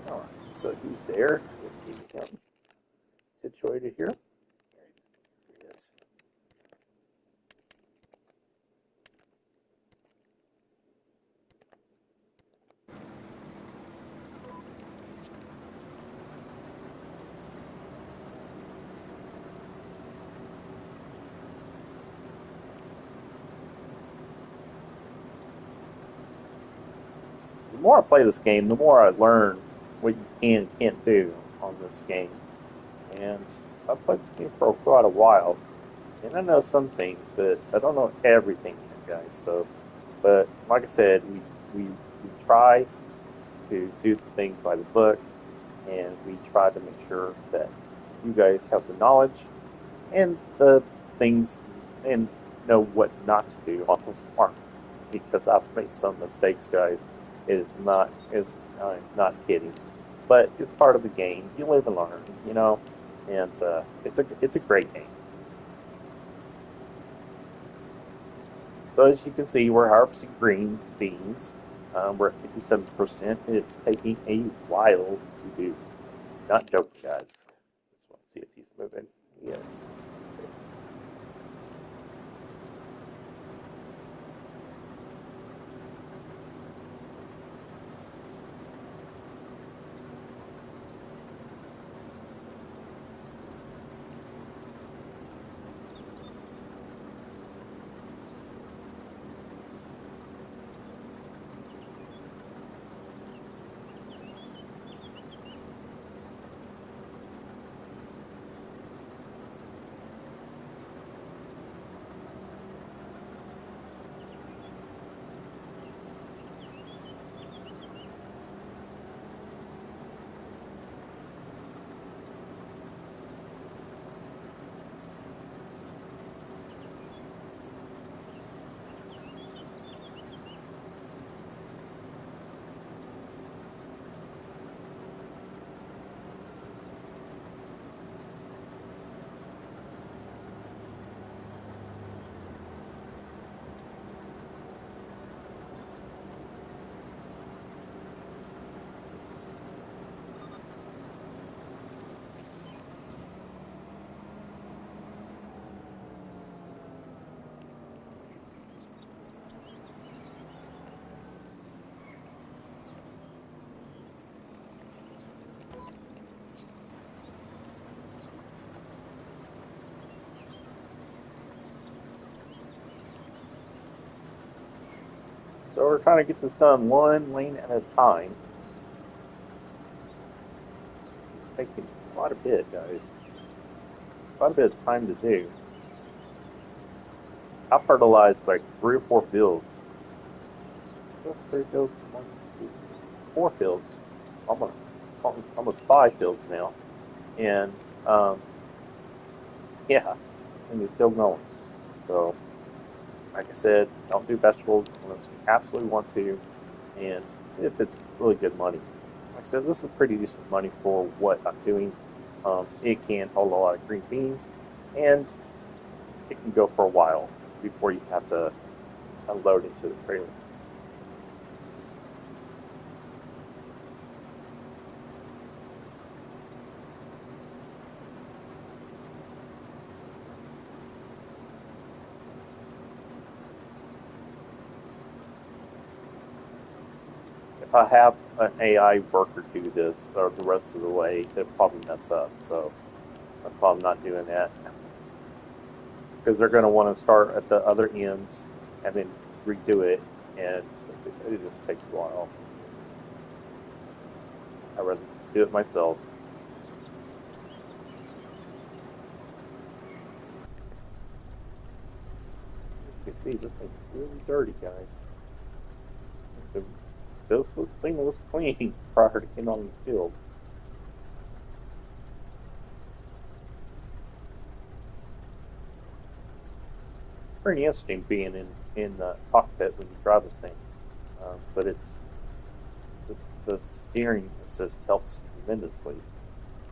All right, so he's there. Let's keep him situated here. There he is. the more I play this game, the more I learn what you can and can't do on this game. And I've played this game for quite a while, and I know some things, but I don't know everything yet, guys. So, but like I said, we try to do things by the book, and we try to make sure that you guys have the knowledge and the things and know what not to do on the farm. Because I've made some mistakes, guys. It is not is I'm not kidding, but it's part of the game. You live and learn, and it's a great game. So as you can see, we're harvesting green beans. We're at 57%. It's taking a while to do. Not joking, guys. Just want to see if he's moving. Yes. So we're trying to get this done one lane at a time. It's taking quite a bit, guys. Quite a bit of time to do. I fertilized like 3 or 4 fields. Just 3 fields, one, two, 4 fields, almost almost 5 fields now, and yeah, and it's still going. So, like I said, don't do vegetables unless you absolutely want to, and if it's really good money. Like I said, this is pretty decent money for what I'm doing. It can hold a lot of green beans, and it can go for a while before you have to unload into the trailer. If I have an AI worker do this or the rest of the way, it'll probably mess up. So that's why I'm not doing that. Because they're going to want to start at the other ends and then redo it, and it just takes a while. I'd rather just do it myself. You can see this thing's really dirty, guys. The This was clean. It was clean prior to getting on this field. Pretty interesting being in the cockpit when you drive this thing, but the steering assist helps tremendously.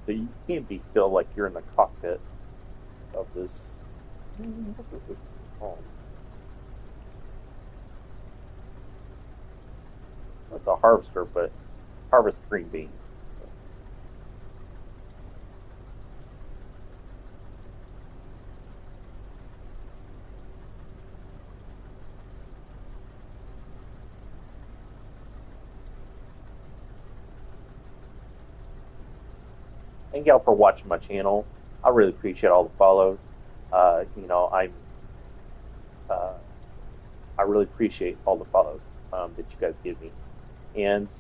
So you can't feel like you're in the cockpit of this. What this is called? It's a harvester, but harvest green beans. So, thank y'all for watching my channel. I really appreciate all the follows. Uh, you know, I'm uh, I really appreciate all the follows that you guys give me, and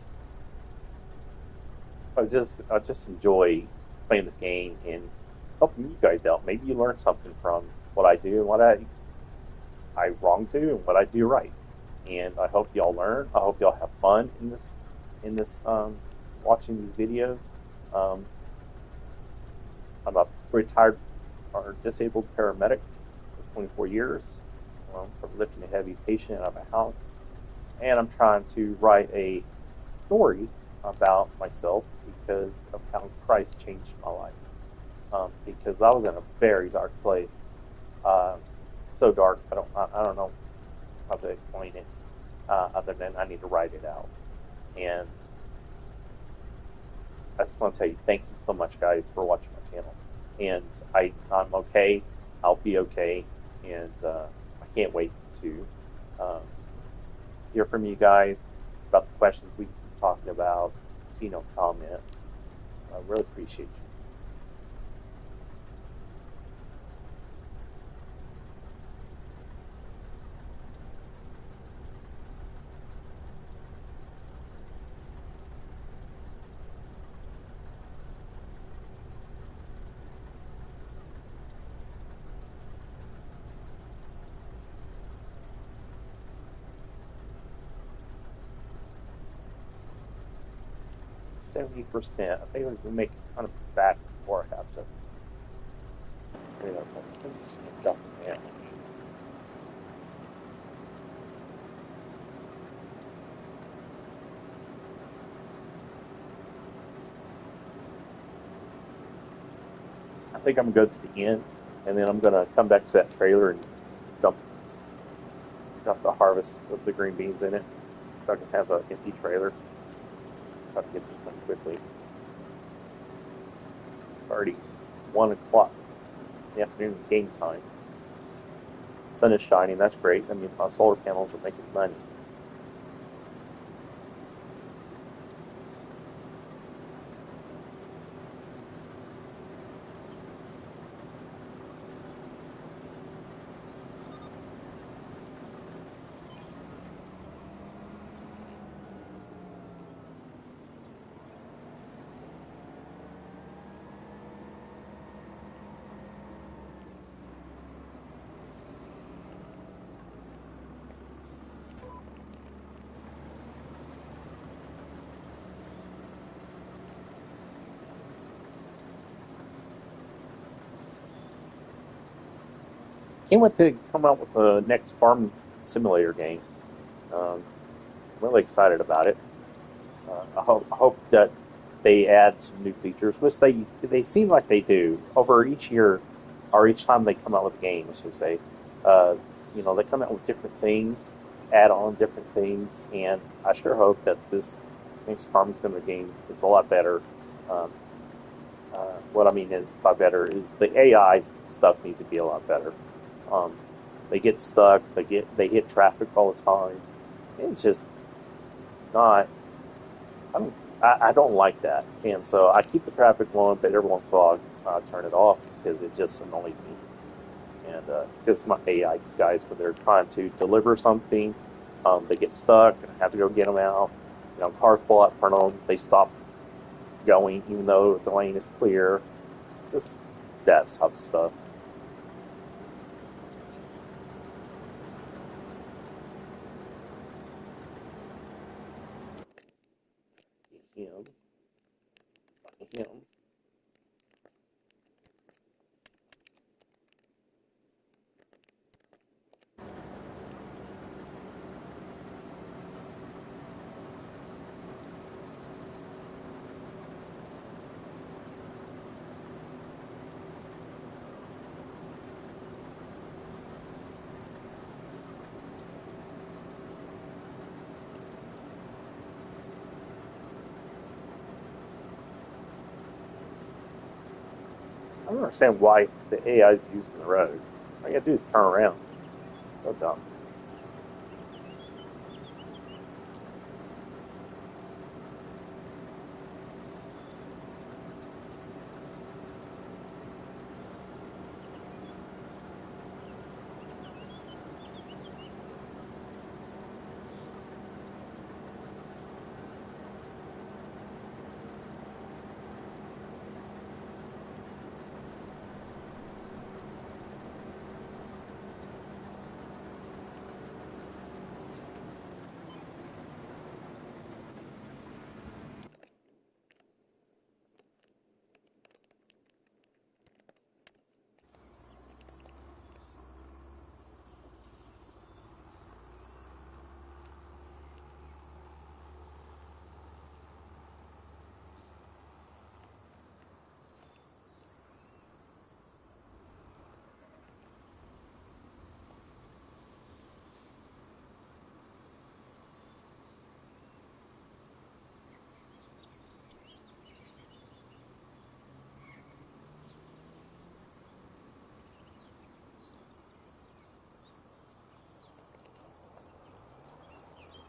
I just enjoy playing this game and helping you guys out. Maybe you learn something from what I do and what I wrong do and what I do right. And I hope y'all learn. I hope y'all have fun in this watching these videos. Um, I'm a retired or disabled paramedic for 24 years from lifting a heavy patient out of a house, and I'm trying to write a story about myself because of how Christ changed my life. Because I was in a very dark place, uh, so dark I don't know how to explain it other than I need to write it out. And I just want to tell you thank you so much, guys, for watching my channel. And I'm okay. I'll be okay, and I can't wait to um, hear from you guys about the questions we keep talking about, Tino's comments. I really appreciate you. – 70%. I think we can make it kind of back before I have to. You know, let me just dump it in. I think I'm going to go to the end, and then I'm going to come back to that trailer and dump the harvest of the green beans in it, so I can have an empty trailer. Try to get this done quickly. It's already 1 o'clock in the afternoon, game time. The sun is shining. That's great. That means my solar panels are making money. Can't wait to come out with the next farm simulator game. I'm really excited about it. I hope that they add some new features, which they seem like they do over each year, or each time they come out with a game. I should say, uh, they come out with different things, add on different things, and I sure hope that this next farm simulator game is a lot better. Um, what I mean by better is the AI stuff needs to be a lot better. Um, they get stuck. They hit traffic all the time. It's just not. I don't. I don't like that, and so I keep the traffic on, but every once in a while I turn it off because it just annoys me. And because my AI guys, when they're trying to deliver something, they get stuck and I have to go get them out. Cars pull out in front of them. They stop going even though the lane is clear. It's just that type of stuff. Him, him. I don't understand why the AI is using the road. All you gotta do is turn around. So dumb.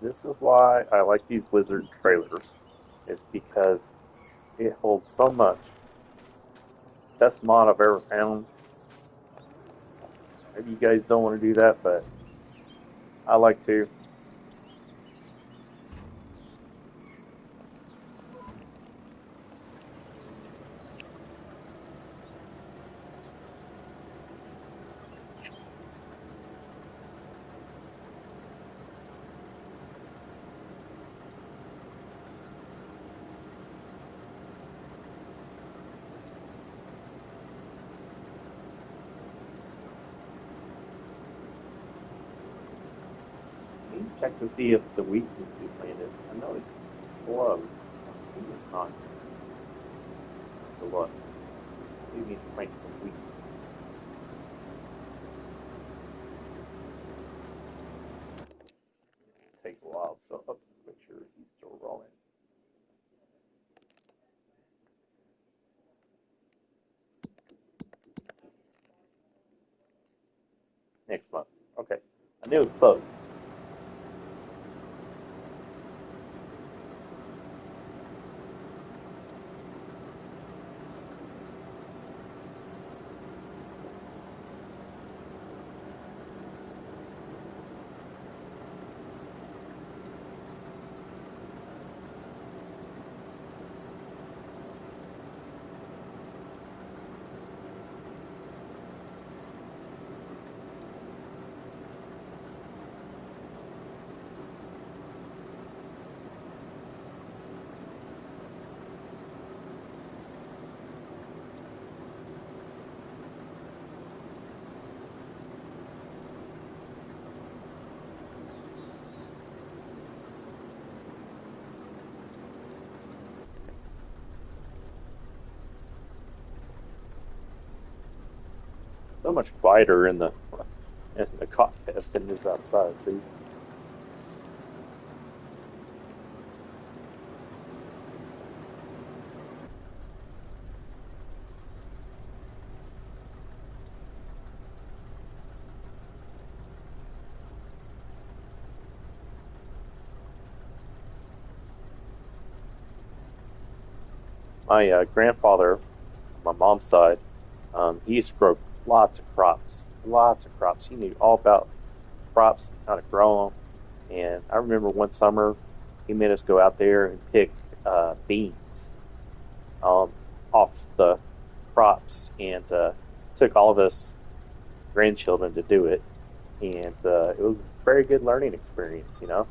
This is why I like these Blizzard trailers. It's because it holds so much. Best mod I've ever found. Maybe you guys don't want to do that, but I like to. Need to check to see if the wheat needs to be planted. I know it's low. I think it's not the low. We need to plant some wheat. Take a while, so let's make sure he's still rolling. Next month. Okay. I knew it was close. So much quieter in the contest than it is outside. See, my grandfather, my mom's side, he used to grow lots of crops. Lots of crops. He knew all about crops, how to grow them. And I remember one summer, he made us go out there and pick beans um, off the crops, and took all of us grandchildren to do it. And it was a very good learning experience, you know.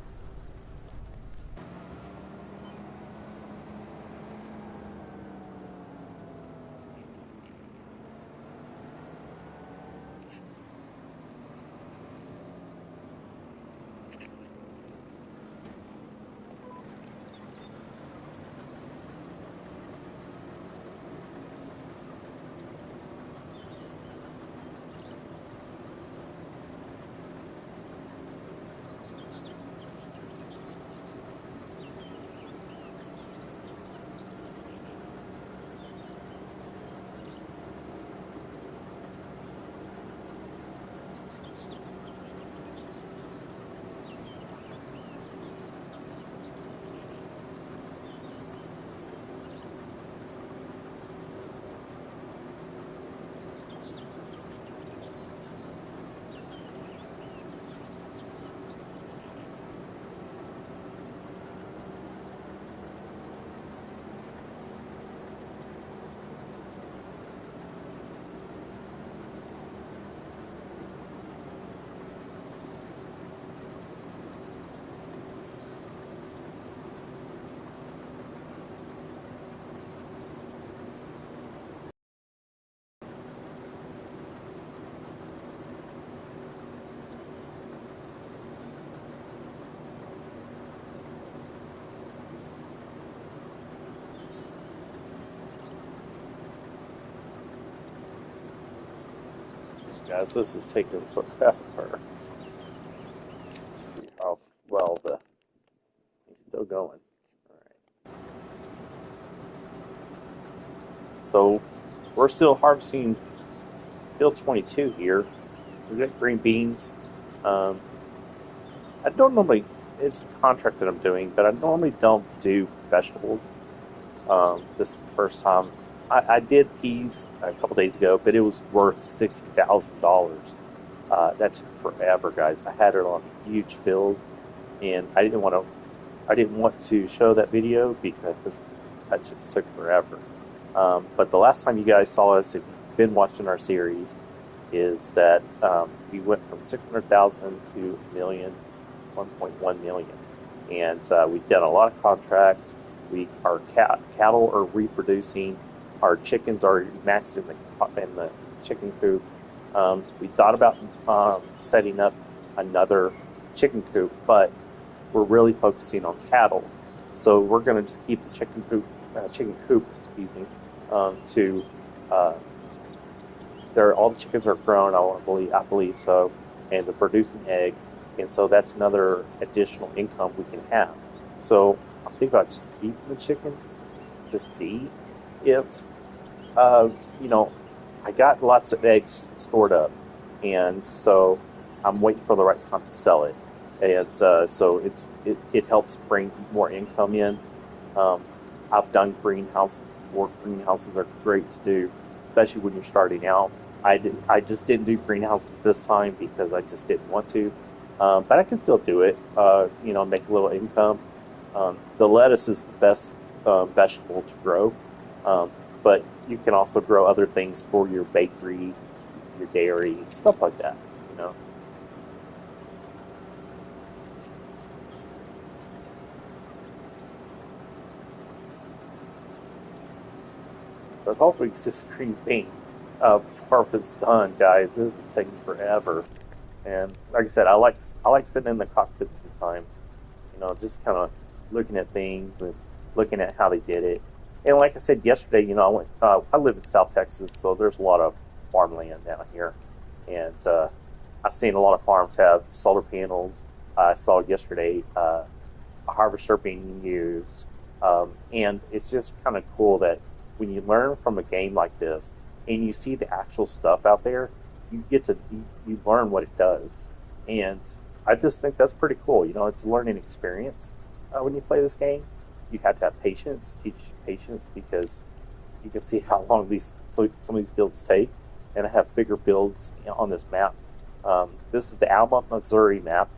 Guys, this is taking forever. Let's see how well the he's still going. All right. So we're still harvesting field 22 here. We got green beans. Um, I don't normally it's a contract that I'm doing, but I normally don't do vegetables. This is the first time. I did peas a couple days ago, but it was worth $60,000. That took forever, guys. I had it on a huge field, and I didn't want to show that video because that just took forever. But the last time you guys saw us, if you've been watching our series, is that we went from 600,000 to a million, 1.1 million, and we've done a lot of contracts. Our cattle are reproducing. Our chickens are maxed in the chicken coop. We thought about setting up another chicken coop, but we're really focusing on cattle. So we're going to just keep the chicken coop, excuse me, to all the chickens are grown. I believe so, and they're producing eggs, and so that's another additional income we can have. So I'm thinking about just keeping the chickens to see if you know, I got lots of eggs stored up, and so I'm waiting for the right time to sell it. And so it helps bring more income in. I've done greenhouses before. Greenhouses are great to do, especially when you're starting out. I just didn't do greenhouses this time because I just didn't want to, but I can still do it. Make a little income. The lettuce is the best vegetable to grow, but you can also grow other things for your bakery, your dairy, stuff like that. You know. But hopefully this green paint before it's done, guys. This is taking forever. And like I said, I like sitting in the cockpit sometimes. Just kind of looking at things and looking at how they did it. And like I said yesterday, I live in South Texas, so there's a lot of farmland down here, and I've seen a lot of farms have solar panels. I saw yesterday a harvester being used. And it's just kind of cool that when you learn from a game like this and you see the actual stuff out there, you learn what it does. And I just think that's pretty cool. It's a learning experience when you play this game. You have to have patience, teach patience, because you can see how long some of these fields take. And I have bigger fields on this map. This is the Alma, Missouri map.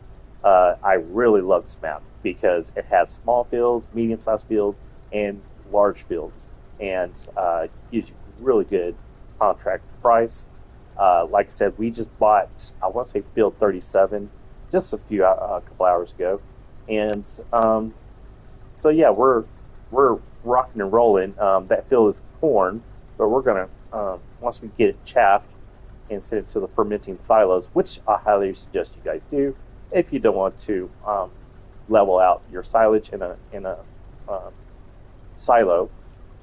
I really love this map because it has small fields, medium-sized fields, and large fields, and gives you really good contract price. Like I said, we just bought, I want to say, field 37 just a couple hours ago, and so yeah, we're rocking and rolling. That field is corn, but we're gonna once we get it chaffed and send it to the fermenting silos, which I highly suggest you guys do if you don't want to level out your silage in a um, silo.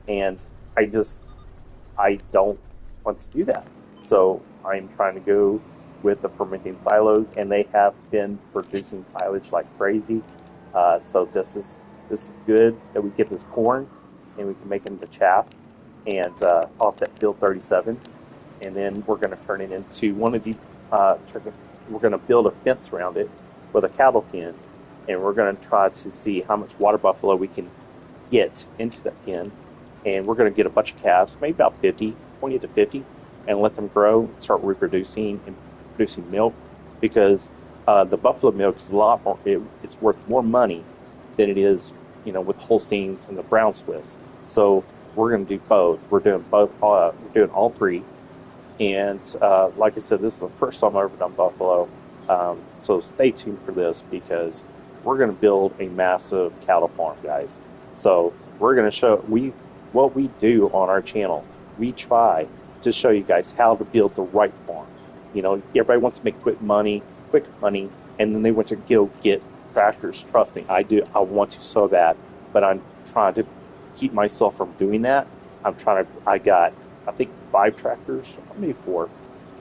And I don't want to do that, so I'm trying to go with the fermenting silos, and they have been producing silage like crazy. So this is good that we get this corn and we can make it into chaff and off that field 37, and then we're going to turn it into one of the we're going to build a fence around it with a cattle pen, and we're going to try to see how much water buffalo we can get into that pen, and we're going to get a bunch of calves, maybe about 20 to 50, and let them grow and start reproducing and producing milk, because the buffalo milk is a lot more, it's worth more money than it is, with Holsteins and the Brown Swiss. So we're going to do both. We're doing both. We're doing all three. And like I said, this is the first time I've ever done buffalo. So stay tuned for this, because we're going to build a massive cattle farm, guys. So we're going to show what we do on our channel. We try to show you guys how to build the right farm. Everybody wants to make quick money, and then they want to go get tractors. Trust me, I do. I want to so bad, but I'm trying to keep myself from doing that. I got, I think, 5 tractors, maybe 4,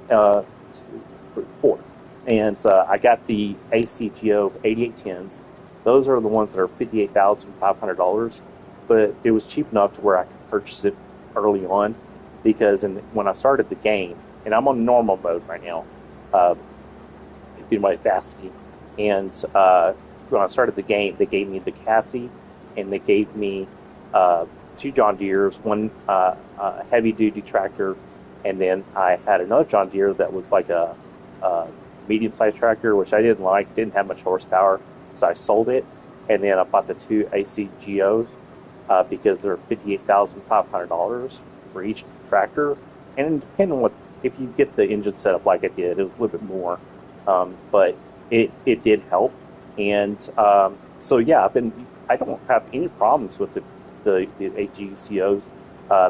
4, and I got the ACGO 8810s. Those are the ones that are $58,500, but it was cheap enough to where I could purchase it early on, because when I started the game, and I'm on normal mode right now, if anybody's asking, and when I started the game, they gave me the Cassie, and they gave me 2 John Deeres, one heavy duty tractor, and then I had another John Deere that was like a medium sized tractor, which I didn't like, didn't have much horsepower, so I sold it, and then I bought the 2 ACGOs because they're $58,500 for each tractor, and depending on what, if you get the engine set up like I did, it was a little bit more, but it did help, and so yeah, I don't have any problems with the AGCOs.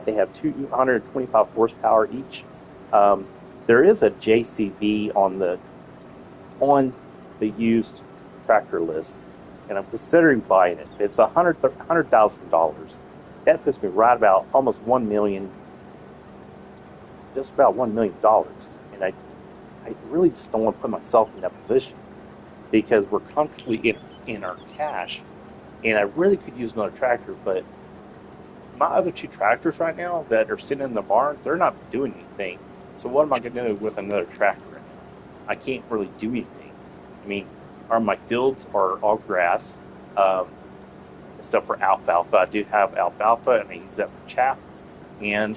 They have 225 horsepower each. There is a JCB on the used tractor list, and I'm considering buying it. It's $100,000. That puts me right about almost just about $1 million. And I really just don't want to put myself in that position because we're comfortably in our cash, and I really could use another tractor, but my other 2 tractors right now that are sitting in the barn, they're not doing anything. So what am I going to do with another tractor right now? I can't really do anything. I mean, my fields are all grass, except for alfalfa. I do have alfalfa, and I use that for chaff. And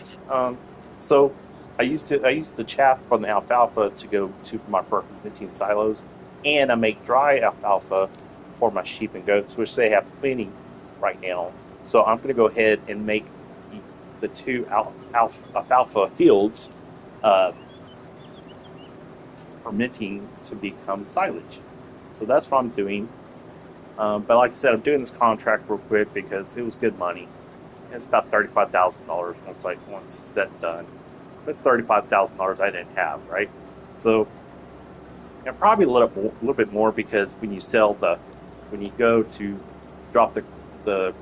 so I used the chaff from the alfalfa to go to my fermenting silos, and I make dry alfalfa for my sheep and goats, which they have plenty right now. So I'm going to go ahead and make the 2 alfalfa fields fermenting to become silage. So that's what I'm doing. But like I said, I'm doing this contract real quick because it was good money. It's about $35,000 once said and done. But $35,000 I didn't have, right? So, and probably a little bit more because when you go to drop the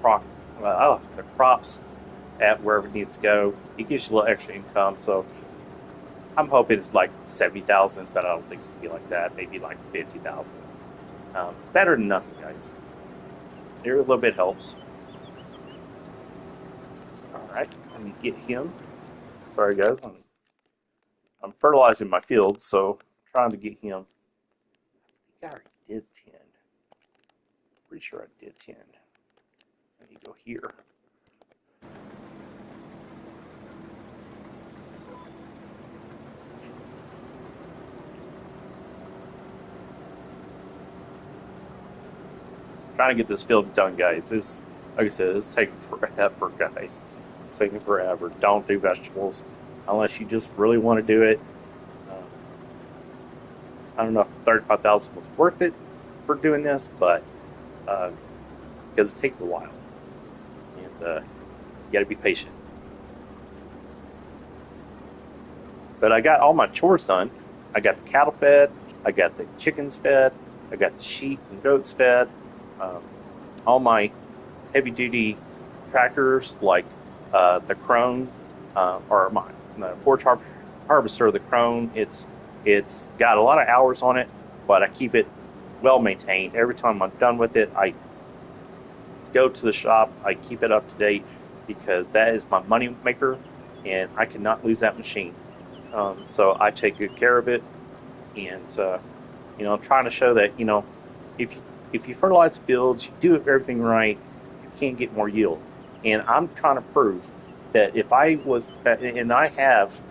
crops at wherever it needs to go, it gives you a little extra income. So I'm hoping it's like 70,000, but I don't think it's gonna be like that. Maybe like 50,000. Better than nothing, guys. Every little bit helps. All right, let me get him. Sorry, guys. I'm fertilizing my field, so I'm trying to get him. I think I already did 10. Pretty sure I did 10. Let me go here. Trying to get this field done, guys. This, like I said, this is taking forever, guys. It's taking forever. Don't do vegetables unless you just really want to do it. I don't know if the 35,000 was worth it for doing this, but because it takes a while, and you got to be patient. But I got all my chores done. I got the cattle fed. I got the chickens fed. I got the sheep and goats fed. All my heavy-duty tractors, like the Krone, or the Forge Harvester, the Krone, it's got a lot of hours on it, but I keep it well maintained. Every time I'm done with it, I go to the shop. I keep it up to date because that is my money maker, and I cannot lose that machine. So I take good care of it, and I'm trying to show that if you fertilize the fields, you do everything right, you can get more yield. And I'm trying to prove that if I was, and I have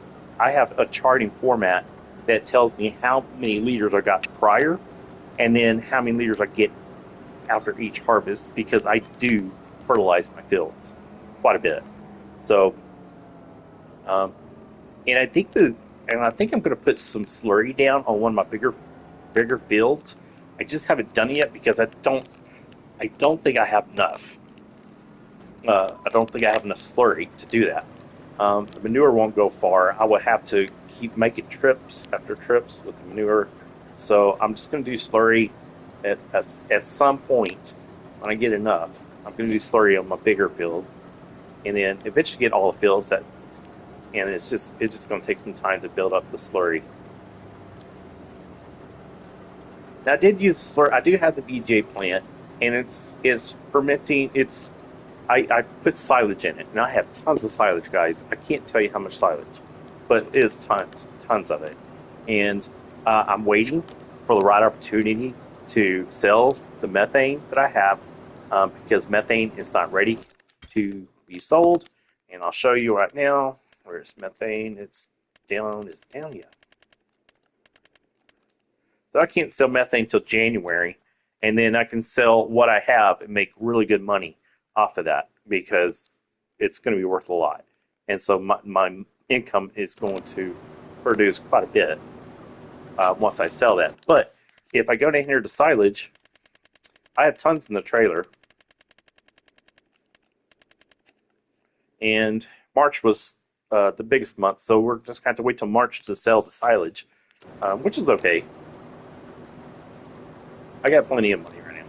a charting format that tells me how many liters I got prior, and then how many liters I get after each harvest, because I do fertilize my fields quite a bit. So, and I think I'm going to put some slurry down on one of my bigger fields. I just haven't done it yet because I don't think I have enough. I don't think I have enough slurry to do that. The manure won't go far. I would have to keep making trips after trips with the manure. So I'm just going to do slurry at some point when I get enough. I'm going to do slurry on my bigger field, and then eventually get all the fields and it's just going to take some time to build up the slurry. Now, I did use slurry. I do have the BJ plant, and it's fermenting. I put silage in it, and I have tons of silage, guys. I can't tell you how much silage, but it is tons of it. And I'm waiting for the right opportunity to sell the methane that I have because methane is not ready to be sold. And I'll show you right now. Where's methane? It's down. Is it down yet? So I can't sell methane till January, and then I can sell what I have and make really good money off of that because it's going to be worth a lot. And so my income is going to produce quite a bit once I sell that. But if I go down here to silage, I have tons in the trailer. And March was the biggest month, so we're just going to have to wait till March to sell the silage, which is okay. I got plenty of money right now,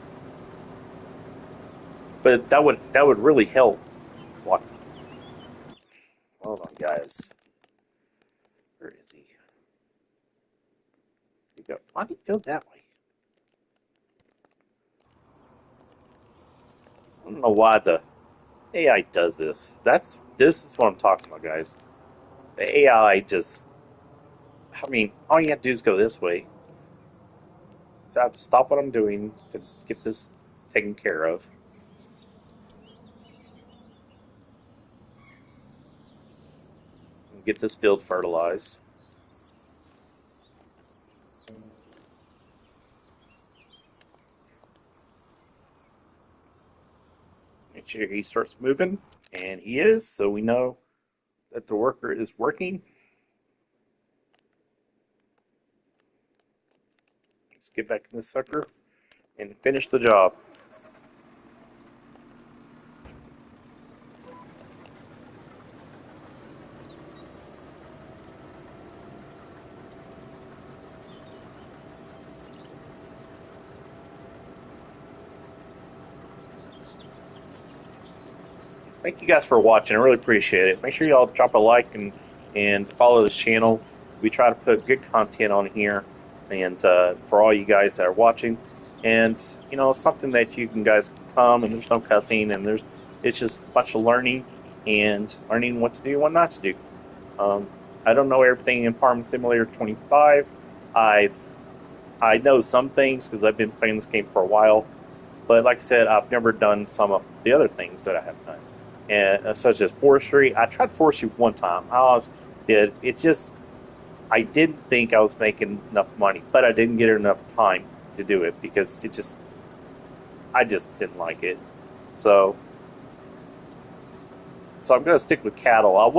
but that would really help. What? Hold on, guys. Where is he? You go. Why did he go that way? I don't know why the AI does this. This is what I'm talking about, guys. The AI just. I mean, all you have to do is go this way. So I have to stop what I'm doing to get this taken care of. And get this field fertilized. Make sure he starts moving, and he is, so we know that the worker is working. Let's get back in this sucker and finish the job. Thank you guys for watching. I really appreciate it. Make sure y'all drop a like and follow this channel. We try to put good content on here, and for all you guys that are watching, and something that you can guys come and there's no cussing and it's just a bunch of learning and learning what to do and what not to do. I don't know everything in Farming Simulator 25. I know some things because I've been playing this game for a while, but like I said, I've never done some of the other things that I have done, and such as forestry. I tried forestry one time. I always did. It just I didn't think I was making enough money, but I didn't get enough time to do it because I just didn't like it. So I'm going to stick with cattle. I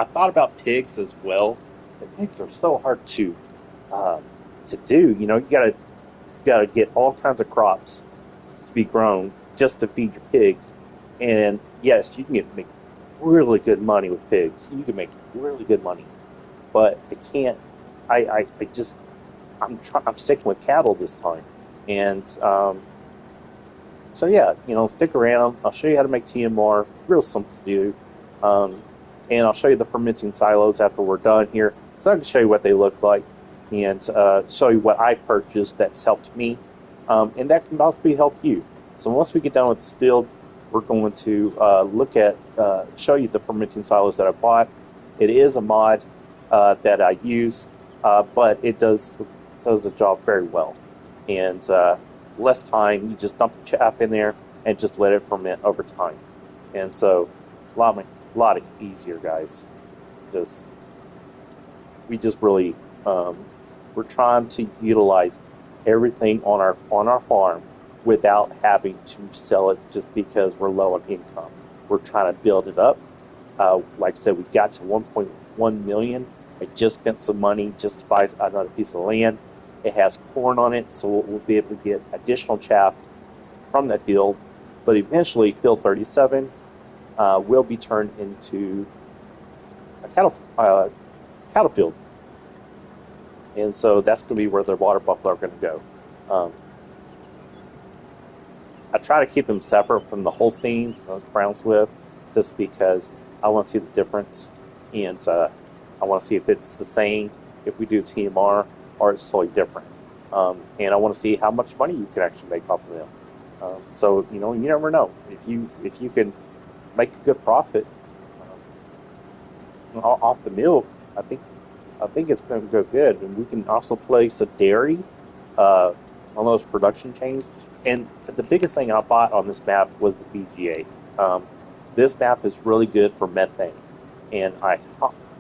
thought about pigs as well, but pigs are so hard uh, to do. You gotta get all kinds of crops to be grown just to feed your pigs. And yes, you can make really good money with pigs. You can make really good money, but I can't. I just I'm sticking with cattle this time, and so yeah, stick around. I'll show you how to make TMR. Real simple to do, and I'll show you the fermenting silos after we're done here, so I can show you what they look like and show you what I purchased that's helped me, and that can possibly help you. So once we get done with this field, we're going to show you the fermenting silos that I bought. It is a mod that I use, but it does the job very well. And less time, you just dump the chaff in there and just let it ferment over time. And so a lot of easier, guys. We just really we're trying to utilize everything on our farm without having to sell it just because we're low on income. We're trying to build it up. Like I said, we got to 1.1 million. I just spent some money just to buy another piece of land. It has corn on it, so we'll be able to get additional chaff from that field. But eventually, field 37 will be turned into a cattle field. And so that's going to be where the water buffalo are going to go. I try to keep them separate from the Holsteins and the Brown Swift just because I want to see the difference. And I want to see if it's the same if we do TMR or it's totally different. And I want to see how much money you can actually make off of them. So you never know if you can make a good profit off the milk. I think it's going to go good, and we can also place a dairy on those production chains. And the biggest thing I bought on this map was the BGA. This map is really good for methane, and I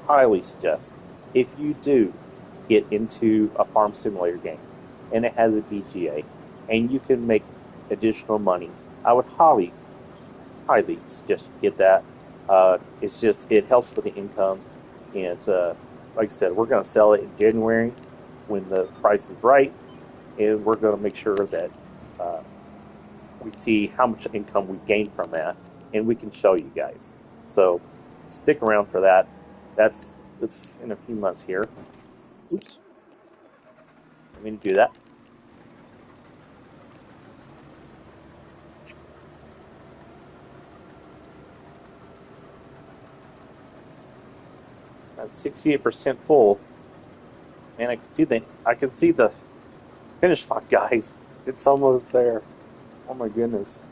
highly suggest if you do get into a farm simulator game and it has a BGA and you can make additional money, I would highly suggest you get that. It helps with the income, and like I said, we're going to sell it in January when the price is right, and we're going to make sure that we see how much income we gain from that, and we can show you guys. So stick around for that. It's in a few months here. Oops, I mean to do that. That's 68% full, and I can see the finish line, guys. It's almost there. Oh my goodness.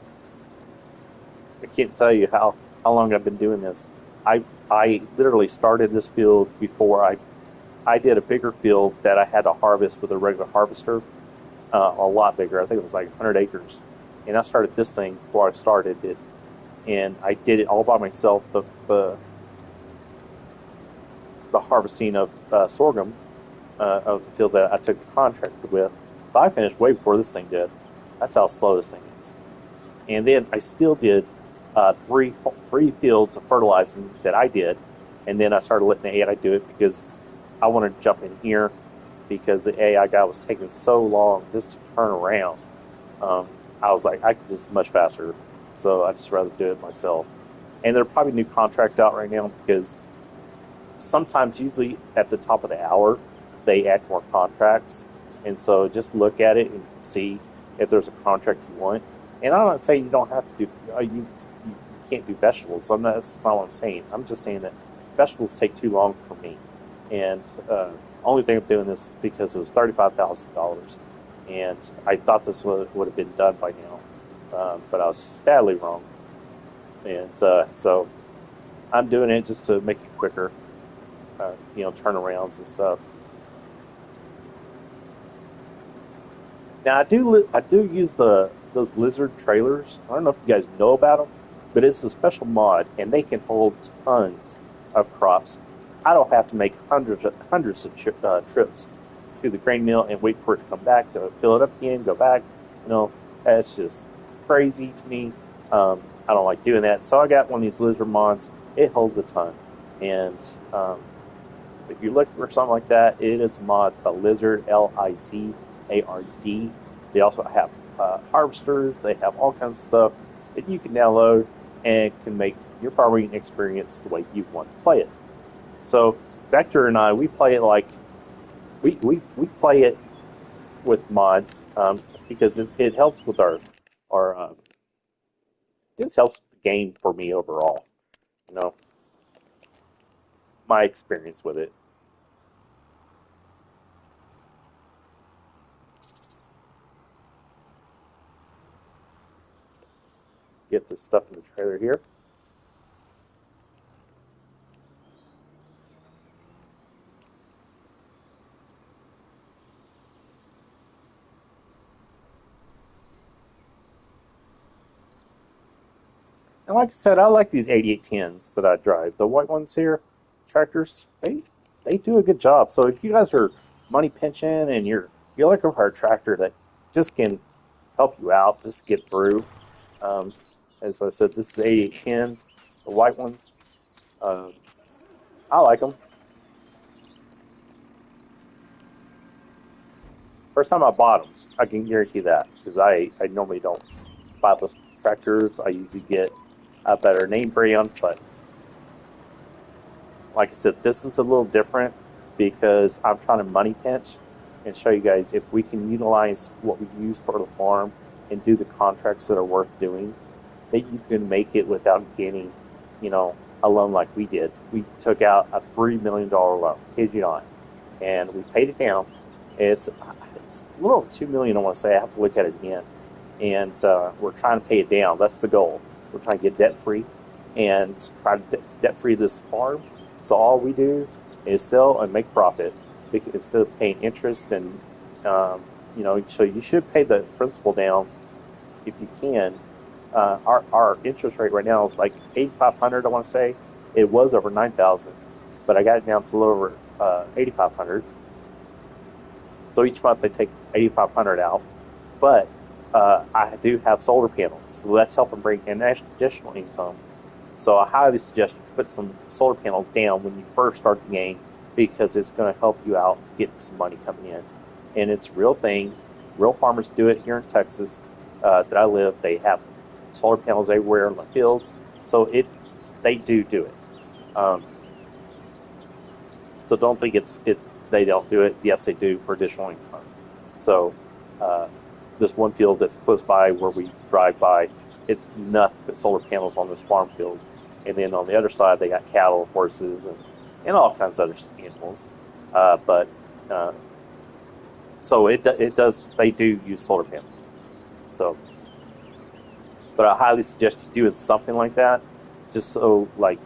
I can't tell you how long I've been doing this. I literally started this field before I did a bigger field that I had to harvest with a regular harvester, a lot bigger. I think it was like 100 acres. And I started this thing before I started it, and I did it all by myself. The harvesting of sorghum of the field that I took the contract with. So I finished way before this thing did. That's how slow this thing is. And then I still did three fields of fertilizing that I did, and then I started letting the AI do it because I wanted to jump in here because the AI guy was taking so long just to turn around. I was like, I could just much faster, so I just rather do it myself. And there are probably new contracts out right now because sometimes, usually at the top of the hour, they add more contracts, and so just look at it and see if there's a contract you want. And I'm not saying you don't have to do you can't do vegetables. That's not what I'm saying. I'm just saying that vegetables take too long for me, and only thing I'm doing this is because it was $35,000, and I thought this would have been done by now, but I was sadly wrong, and so I'm doing it just to make it quicker, turnarounds and stuff. Now I do use those lizard trailers. I don't know if you guys know about them, but it's a special mod, and they can hold tons of crops. I don't have to make hundreds of trips to the grain mill and wait for it to come back to fill it up again, go back. That's just crazy to me. I don't like doing that, so I got one of these lizard mods. It holds a ton, and if you look for something like that, it is a mod. It's called Lizard, Lizard. They also have harvesters. They have all kinds of stuff that you can download and can make your farming experience the way you want to play it. So Vector and I, we play it like we play it with mods, just because it helps with our it helps the game for me overall. You know, my experience with it. Get the stuff in the trailer here. And like I said, I like these 8810s that I drive. The white ones here, tractors, they do a good job. So if you guys are money pinching and you're looking for a tractor that just can help you out, just get through. Um, as I said, this is 8810s, the white ones. Um, I like them. First time I bought them, I can guarantee that because I normally don't buy those tractors. I usually get a better name brand, but like I said, this is a little different because I'm trying to money pinch and show you guys if we can utilize what we use for the farm and do the contracts that are worth doing, that you can make it without getting, a loan like we did. We took out a $3 million loan, kid you not, and we paid it down. It's a little $2 million, I want to say. I have to look at it again, and we're trying to pay it down. That's the goal. We're trying to get debt free and try to debt free this farm. So all we do is sell and make profit instead of paying interest and so you should pay the principal down if you can. Our interest rate right now is like 8,500. I want to say it was over 9,000, but I got it down to a little over 8,500. So each month they take 8,500 out, but I do have solar panels, so that's helping bring in additional income. So I highly suggest you put some solar panels down when you first start the game because it's going to help you out getting some money coming in. And it's a real thing. Real farmers do it here in Texas that I live. They have solar panels everywhere in the fields, so they do it. Um, so don't think they don't do it. Yes, they do for additional income. So uh, this one field that's close by where we drive by, it's nothing but solar panels on this farm field. And then on the other side, they got cattle, horses, and all kinds of other animals. But so it does. They do use solar panels. So, but I highly suggest you doing something like that, just so like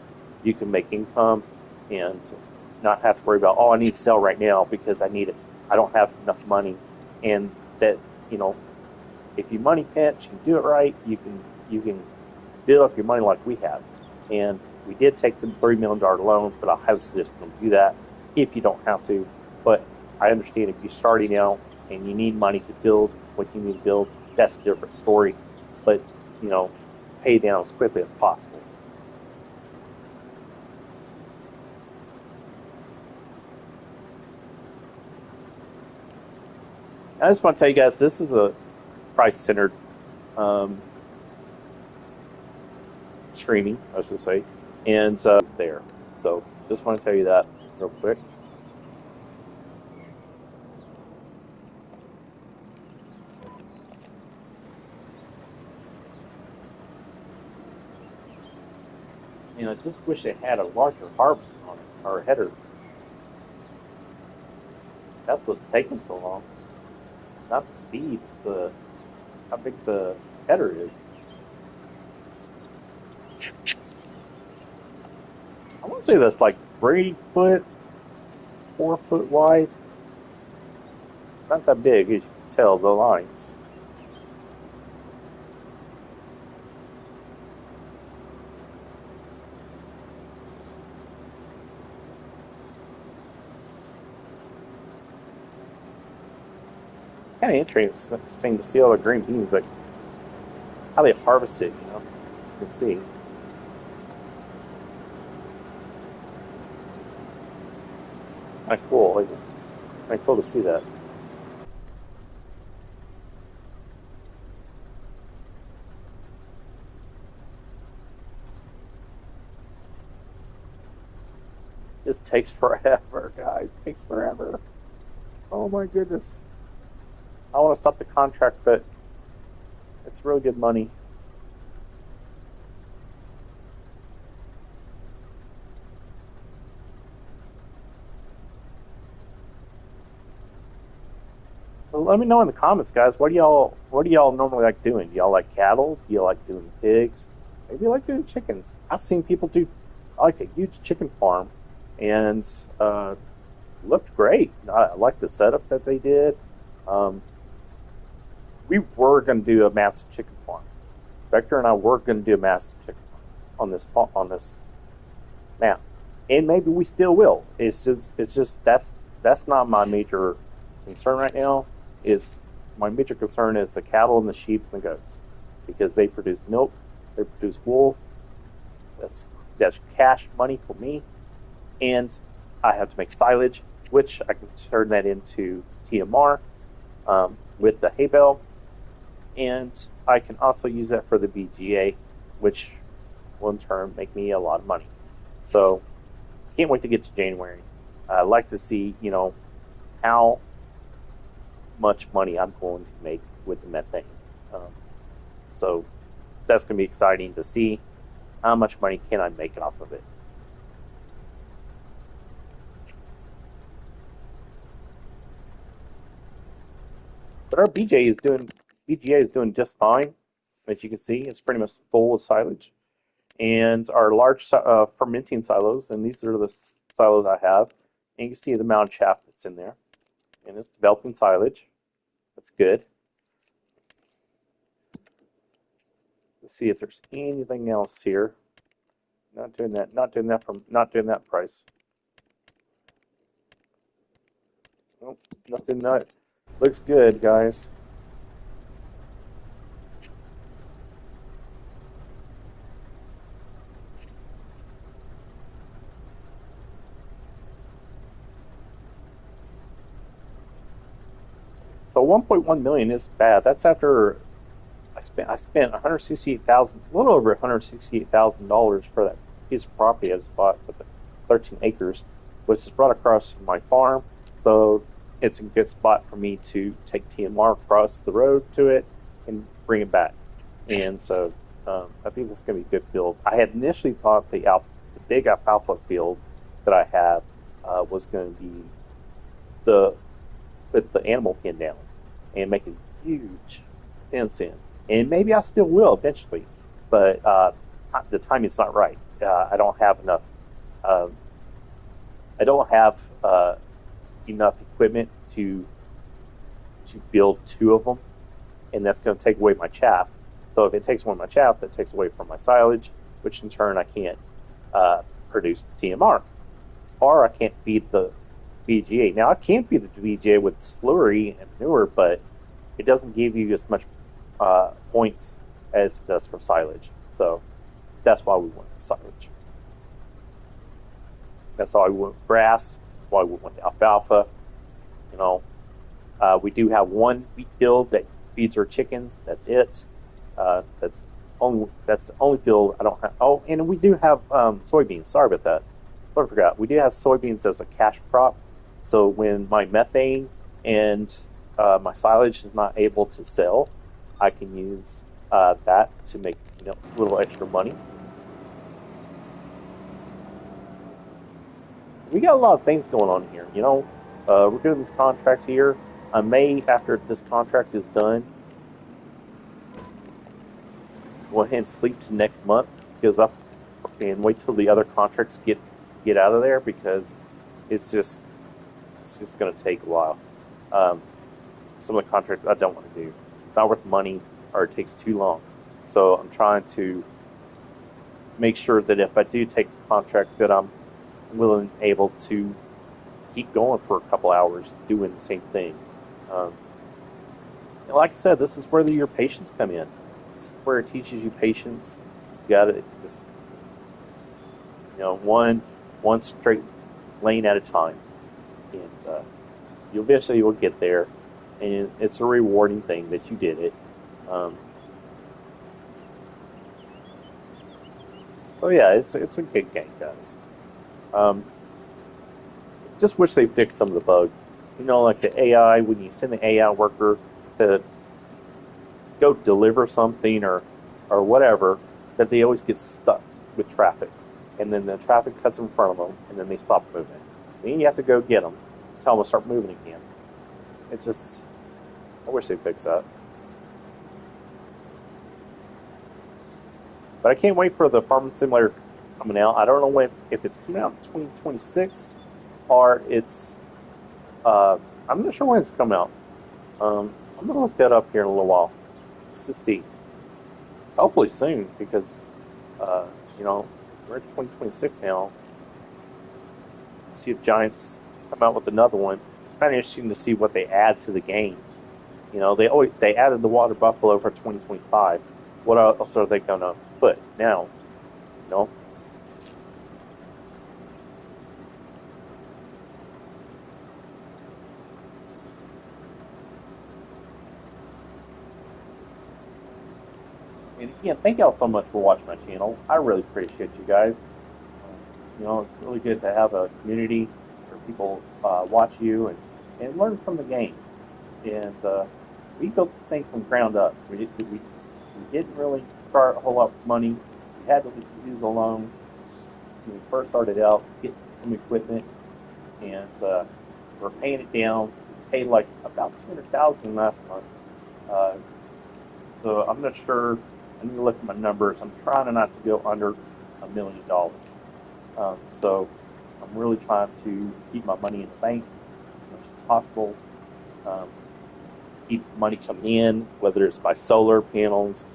you can make income and not have to worry about, oh, I need to sell right now because I need it. I don't have enough money, and that you know if you money pinch, you do it right, you can build up your money like we have. And we did take the $3 million loan, but I highly suggest you don't do that if you don't have to. But I understand if you're starting out and you need money to build what you need to build, that's a different story. But you know, pay down as quickly as possible. I just want to tell you guys, this is a price-centered um, streaming, I should say, and there. So just want to tell you that real quick. I just wish they had a larger harvest on it or header. That's what's taking so long. Not the speed, it's the how big the header is. I want to say that's like 3 foot, 4 foot wide. Not that big, as you can tell the lines. It's kind of interesting to see all the green beans, like how they harvest it. As you can see. Kind of cool. Like, kind of cool to see that. Just takes forever, guys. It takes forever. Oh my goodness. I want to stop the contract, but it's really good money. So let me know in the comments, guys. What do y'all normally like doing? Do y'all like cattle? Do you like doing pigs? Maybe you like doing chickens. I've seen people do like a huge chicken farm, and looked great. I like the setup that they did. Um, we were going to do a massive chicken farm. Vector and I were going to do a massive chicken farm on this map, and maybe we still will. It's just that's not my major concern right now. Is My major concern is the cattle and the sheep and the goats because they produce milk, they produce wool. That's cash money for me, and I have to make silage, which I can turn that into TMR with the hay bale, and I can also use that for the BGA, which will in turn make me a lot of money. So can't wait to get to January. I'd like to see, how much money I'm going to make with the methane. Um, so that's going to be exciting to see how much money can I make off of it. But our BGA is doing just fine. As you can see, it's pretty much full of silage. And our large fermenting silos, and these are the silos I have. And you can see the amount of chaff that's in there. And it's developing silage. That's good. Let's see if there's anything else here. Not doing that. Not doing that price. Nope, nothing. Not looks good, guys. So 1.1 million is bad. That's after I spent 168,000, a little over $168,000 for that piece of property I just bought with the 13 acres, which is right across my farm. So it's a good spot for me to take TMR across the road to it and bring it back. And so I think that's going to be a good field. I had initially thought the big alfalfa field that I have was going to be the put the animal pen down and make a huge fence in. And maybe I still will eventually, but the time is not right. I don't have enough. Um, I don't have enough equipment to build two of them, and that's going to take away my chaff. So if it takes away my chaff, that takes away from my silage, which in turn I can't produce TMR, or I can't feed the VGA. Now I can feed the VGA with slurry and manure, but it doesn't give you as much points as it does for silage. So that's why we went with silage. That's why we went with grass. Why we went to alfalfa. You know, we do have one wheat field that feeds our chickens. That's it. That's the only field I don't have. Oh, and we do have soybeans. Sorry about that. I forgot. We do have soybeans as a cash crop. So when my methane and my silage is not able to sell, I can use that to make a little extra money. We got a lot of things going on here. We're doing these contracts here. I may, after this contract is done, go ahead and sleep to next month because and wait till the other contracts get out of there because it's just going to take a while. Some of the contracts I don't want to do. It's not worth the money or it takes too long. So I'm trying to make sure that if I do take a contract that I'm willing and able to keep going for a couple hours doing the same thing. And like I said, this is where your patience come in. This is where it teaches you patience. You got to just one straight lane at a time, and you eventually will get there. And it's a rewarding thing that you did it. So yeah, it's a good game, guys. Um, just wish they fixed some of the bugs. Like the AI, when you send the AI worker to go deliver something or whatever, that they always get stuck with traffic. And then the traffic cuts in front of them, and then they stop moving. Then you have to go get them, tell them to start moving again. It's just, I wish they'd fix that. But I can't wait for the Farming Simulator coming out. I don't know if it's coming out in 2026 or it's. I'm not sure when it's coming out. I'm gonna look that up here in a little while just to see. Hopefully soon because uh, you know we're in 2026 now. See if Giants come out with another one. Kind of interesting to see what they add to the game. They added the water buffalo for 2025. What else are they gonna put now? You know, and again, thank y'all so much for watching my channel. I really appreciate you guys. It's really good to have a community where people watch you and learn from the game. And we built this thing from ground up. We didn't really start a whole lot of money. We had to use a loan when we first started out, get some equipment, and we're paying it down. We paid like about 200,000 last month. Uh, so I'm not sure. I need to look at my numbers. I'm trying not to go under $1 million. So I'm really trying to keep my money in the bank as much as possible. Um, keep money coming in, whether it's by solar panels,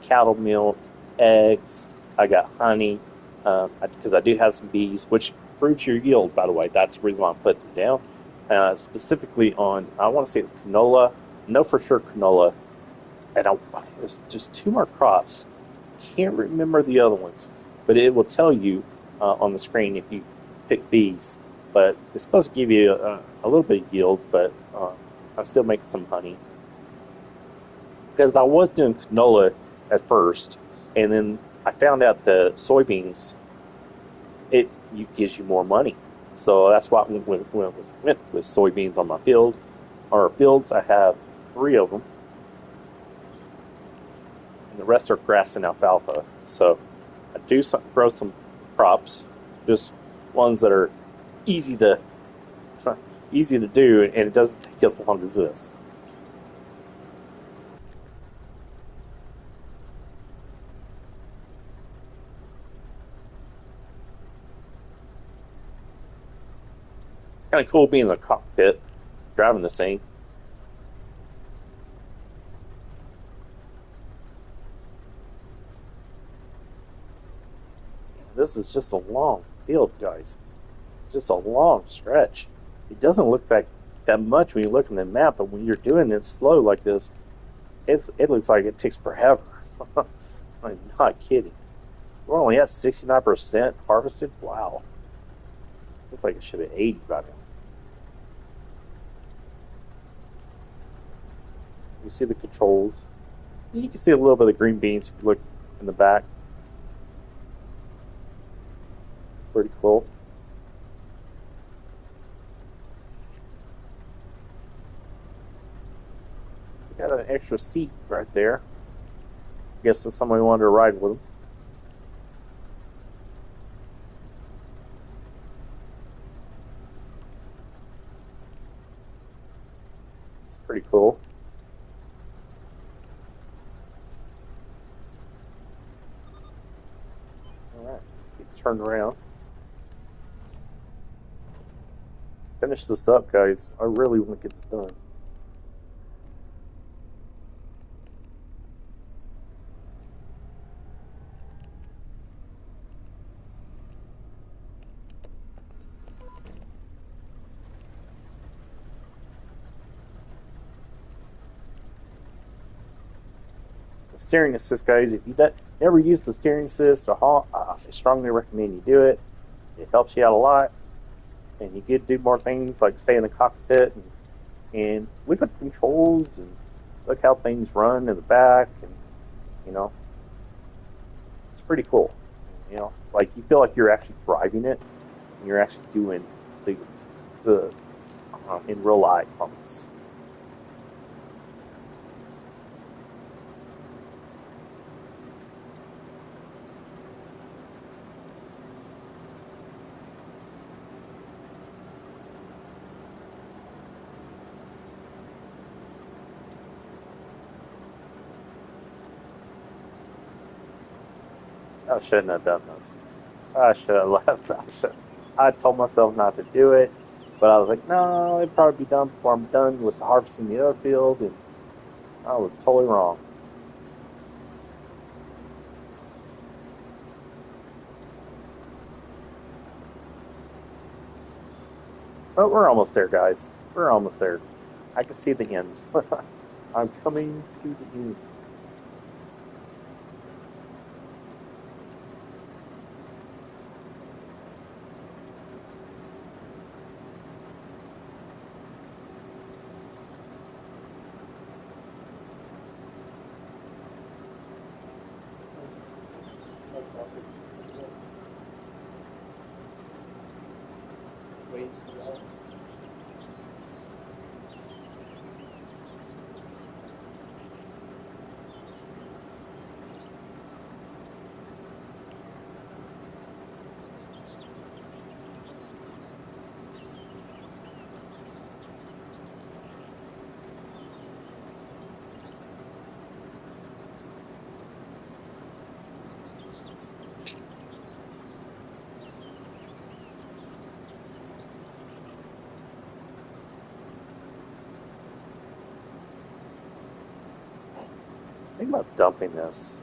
cattle milk, eggs. I got honey because I do have some bees, which improves your yield. By the way, that's the reason why I'm putting them down. Specifically on, I want to say it's canola. No, for sure canola, and it's just two more crops. Can't remember the other ones, but it will tell you on the screen if you pick bees. But it's supposed to give you a little bit of yield, but I'm still making some honey because I was doing canola at first, and then I found out the soybeans gives you more money. So that's why I went with soybeans on my field. On our fields, I have 3 of them, and the rest are grass and alfalfa. So I do grow some crops, just ones that are easy to easy to do, and it doesn't take as long as this. It's kind of cool being in the cockpit, driving this thing. This is just a long field, guys. Just a long stretch. It doesn't look that much when you look at the map, but when you're doing it slow like this, it looks like it takes forever. I'm not kidding. We're only at 69% harvested. Wow. Looks like it should be 80 by now. You see the controls. You can see a little bit of green beans if you look in the back. Pretty cool. Got an extra seat right there. Guess if somebody wanted to ride with them. It's pretty cool. Alright, let's get turned around. Let's finish this up, guys. I really want to get this done. The steering assist, guys, if you never use the steering assist, I strongly recommend you do it. It helps you out a lot, and you get to do more things like stay in the cockpit and look at the controls and look how things run in the back, and you know, it's pretty cool. Like you feel like you're actually driving it, and you're actually doing the in real life almost. I shouldn't have done this. I should have left. I told myself not to do it, but I was like, no, it'd probably be done before I'm done with the harvesting the other field, and I was totally wrong. But we're almost there, guys. We're almost there. I can see the end. I'm coming to the end. think about dumping this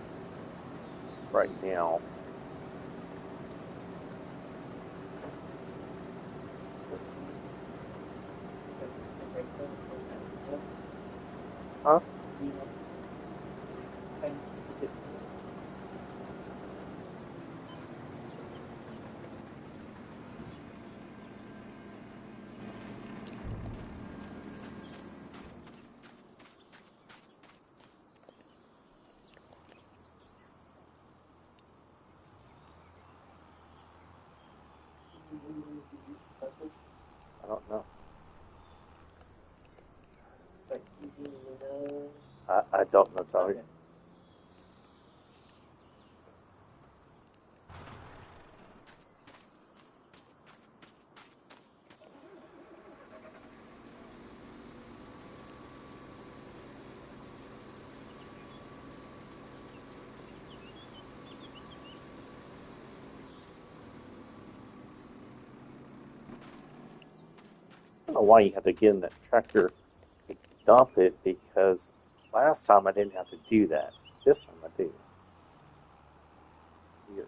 right now. Huh? I don't know. I don't know, Tommy. Okay. I don't know why you have to get in that tractor to dump it, because last time I didn't have to do that. This time I do. Weird.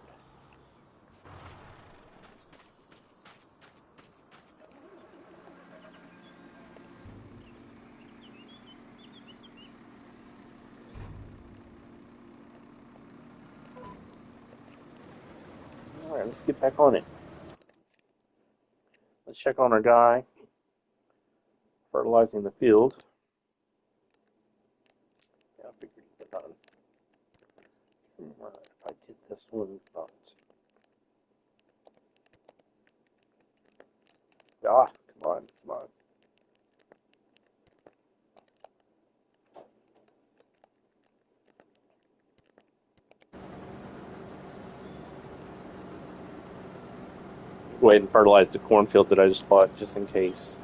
Alright, let's get back on it. Let's check on our guy fertilizing the field. Yeah, I figured it out. Alright, if I did this one, but. Ah, come on, come on. Go ahead and fertilize the cornfield that I just bought, just in case.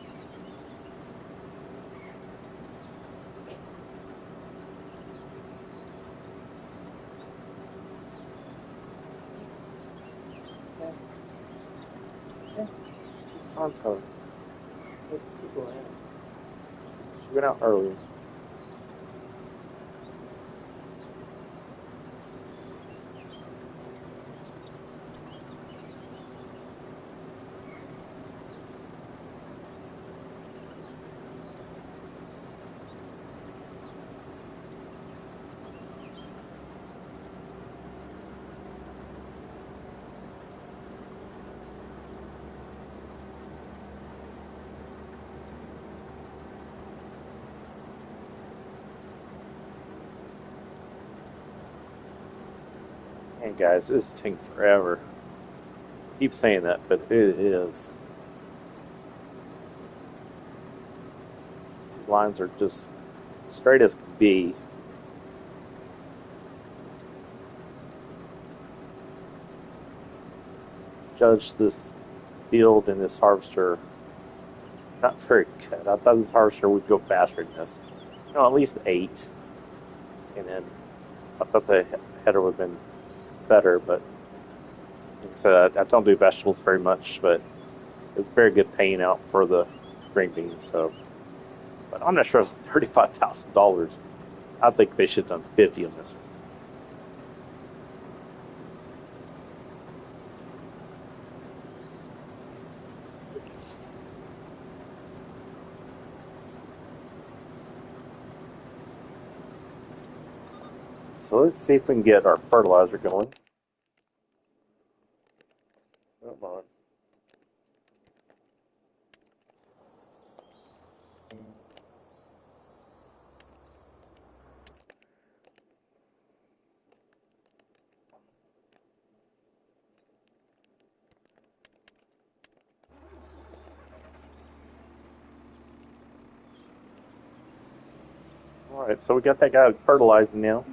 Santo. She went out early. Hey guys, this is taking forever. I keep saying that, but it is. Lines are just straight as can be. Judge this field and this harvester not very good. I thought this harvester would go faster than this. At least 8. And then I thought the header would have been better, but like I said, I don't do vegetables very much, but it's very good paying out for the green beans. So, but I'm not sure it's $35,000. I think they should have done 50 on this. So let's see if we can get our fertilizer going. Come on. All right, so we got that guy fertilizing now.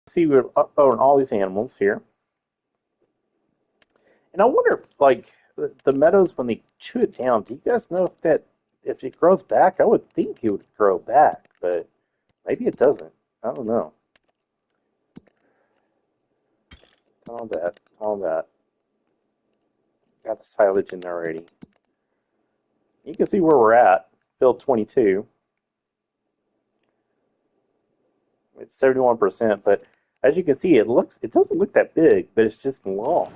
see we're own all these animals here. And I wonder if, like, the meadows, when they chew it down, do you guys know if it grows back? I would think it would grow back, but maybe it doesn't. I don't know. All that. Got the silage in there already. You can see where we're at. Field 22. It's 71%, but as you can see, it doesn't look that big, but it's just long.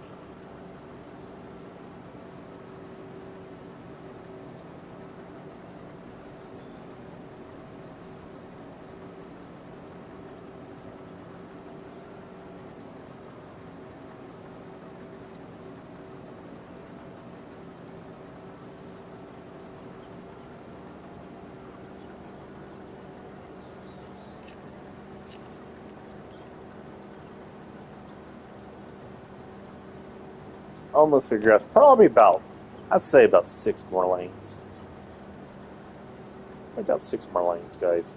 Almost regressed. Probably I'd say about 6 more lanes. About 6 more lanes, guys.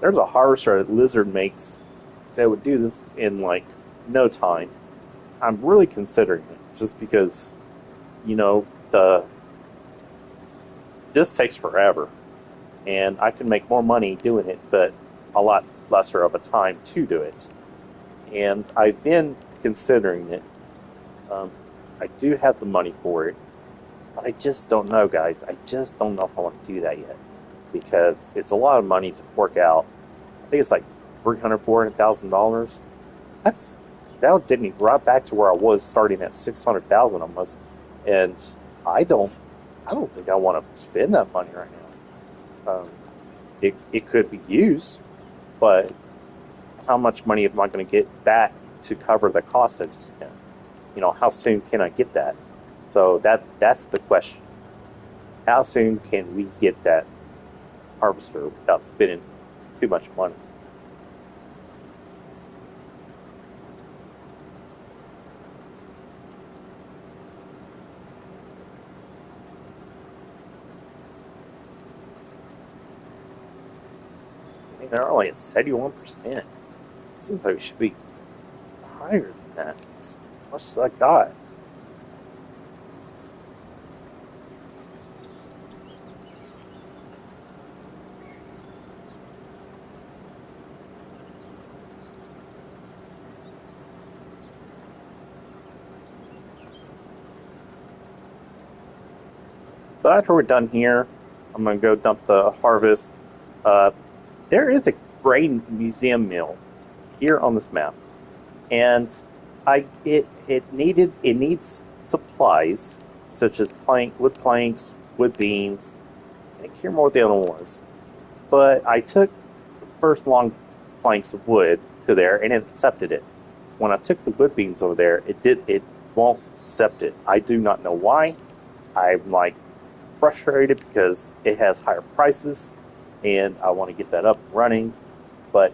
There's a harvester that Lizard makes that would do this in like no time. I'm really considering it just because, you know, this takes forever, and I can make more money doing it, but a lot lesser of a time to do it. And I've been considering it. Um, I do have the money for it, but I just don't know, guys. I just don't know if I want to do that yet because it's a lot of money to fork out. I think it's like $300,000, $400,000. That would take me right back to where I was starting at 600,000 almost, and I don't I don't think I want to spend that money right now. It could be used, but how much money am I going to get back to cover the cost I just spent? You know, how soon can I get that? So that's the question. How soon can we get that harvester without spending too much money? I mean, they're only at 71%. Seems like it should be higher than that. As much as I got. So after we're done here, I'm going to go dump the harvest. Uh, there is a grain museum mill here on this map, and it needs supplies such as wood planks, wood beams. I can't remember what the other one was, but I took the first long planks of wood to there and it accepted it. When I took the wood beams over there, it won't accept it. I do not know why. I'm like frustrated because it has higher prices and I want to get that up and running, but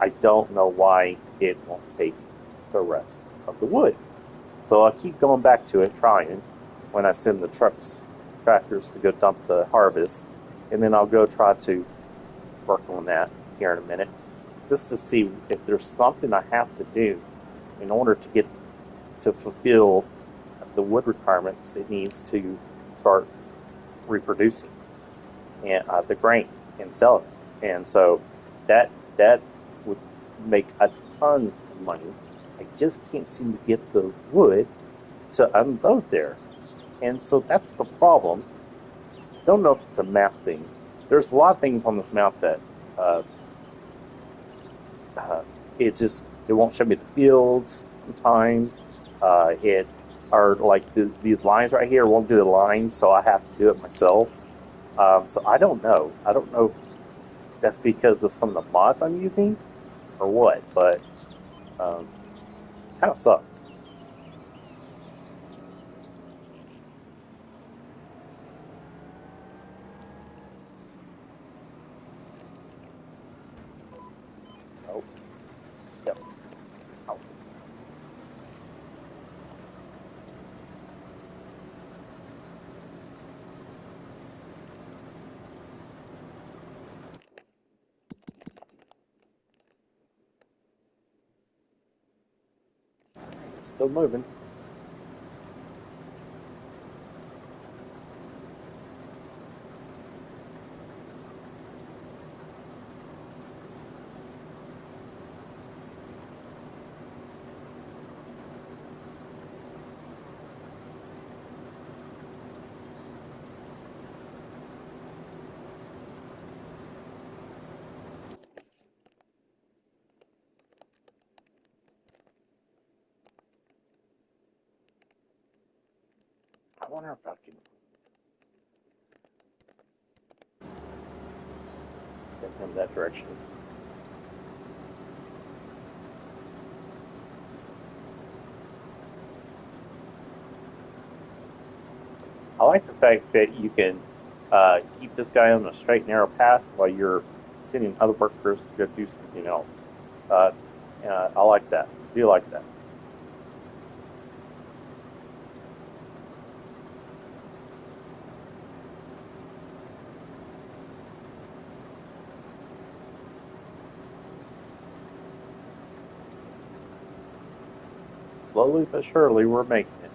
I don't know why it won't take the rest of the wood. So I'll keep going back to it, trying when I send the tractors to go dump the harvest, and then I'll go try to work on that here in a minute, just to see if there's something I have to do in order to fulfill the wood requirements it needs to start reproducing and the grain and selling it. And so that would make a ton of money. I just can't seem to get the wood to unload there. And so that's the problem. Don't know if it's a map thing. There's a lot of things on this map that uh, uh, it won't show me the fields sometimes. It are like these lines right here won't do the lines, so I have to do it myself. So I don't know. I don't know if that's because of some of the mods I'm using or what, but kind of sucks. Still moving. I wonder if I can send him that direction. I like the fact that you can keep this guy on a straight, narrow path while you're sending other workers to go do something else. Uh, I like that. I do like that. Slowly but surely, we're making it.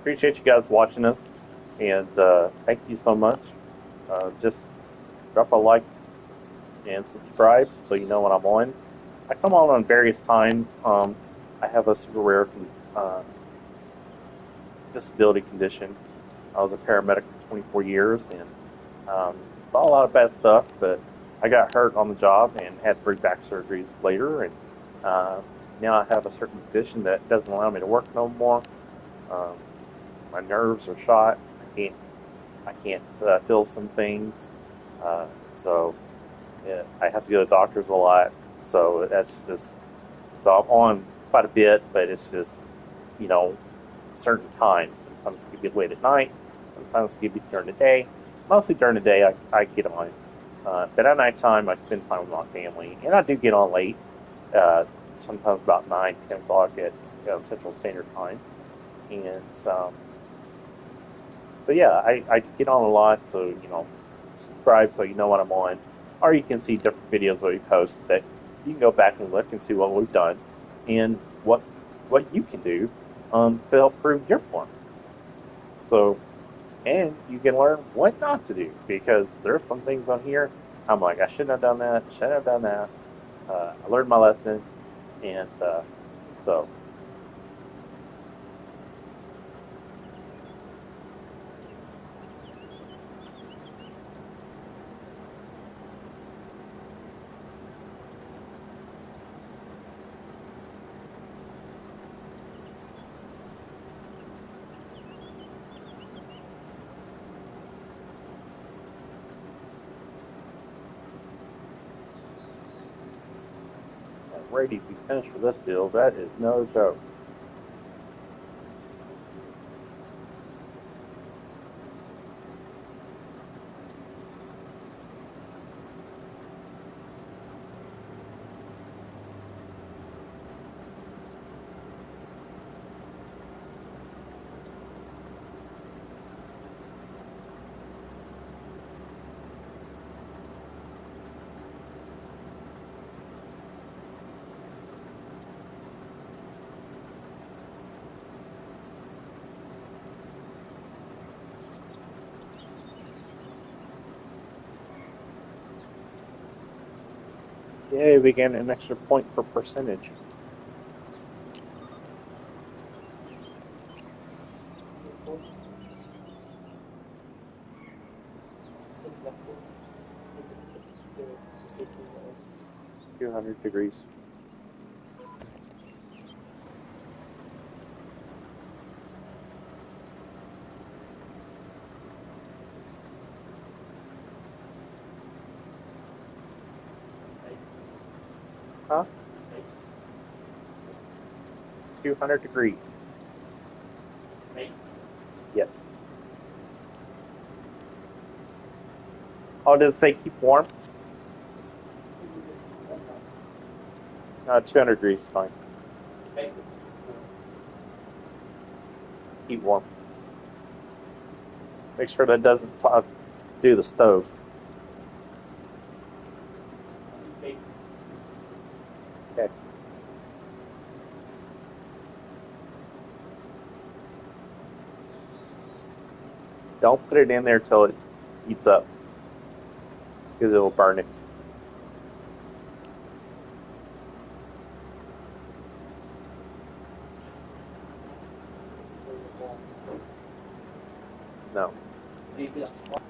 Appreciate you guys watching us, and thank you so much. Just drop a like and subscribe so you know when I'm on. I come on various times. I have a super rare uh, disability condition. I was a paramedic for 24 years and saw a lot of bad stuff, but I got hurt on the job and had 3 back surgeries later, and uh, now I have a certain condition that doesn't allow me to work no more. Um, my nerves are shot. I can't feel some things, uh, so yeah, I have to go to doctors a lot. So that's just so I'm on quite a bit, but it's just you know certain times. Sometimes it could be late at night. Sometimes it could be during the day. Mostly during the day, I get on. But at nighttime, I spend time with my family, and I do get on late. Uh, Sometimes about 9, 10 o'clock at Central Standard Time, and but yeah, I get on a lot, so subscribe so you know when I'm on, or you can see different videos that we post that you can go back and look and see what we've done and what you can do to help improve your form. So, and you can learn what not to do because there's some things on here I'm like I shouldn't have done that, shouldn't have done that. I learned my lesson, and so I'm ready to be finished with this build. That is no joke. 'Yay, we gained an extra point for percentage. Report. 200 degrees. Huh? Make, 200 degrees. make, Yes. Oh, does it say keep warm? 200 degrees is fine. make it. Keep warm. Make sure that doesn't do the stove. Make, Okay. Don't put it in there till it heats up, because it'll burn it. No. leave it on.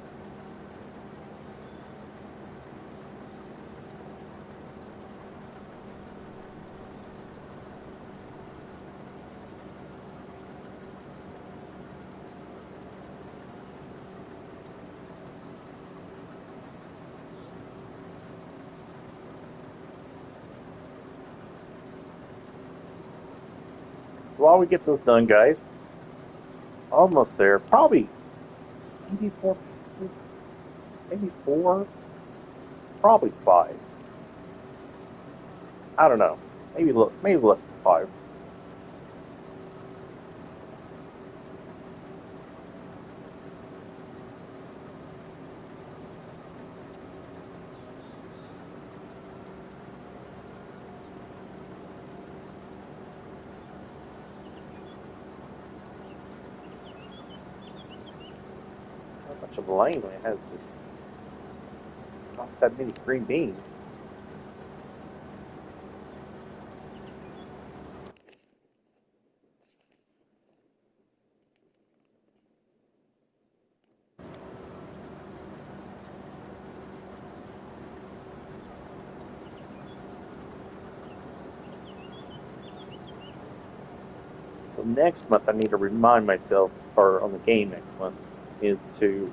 So while we get those done, guys, almost there. Probably maybe 4 pieces, maybe 4, probably 5. I don't know. Maybe less than 5. How much of a lane it has this? Not that many green beans. So next month, I need to remind myself, or on the game next month, is to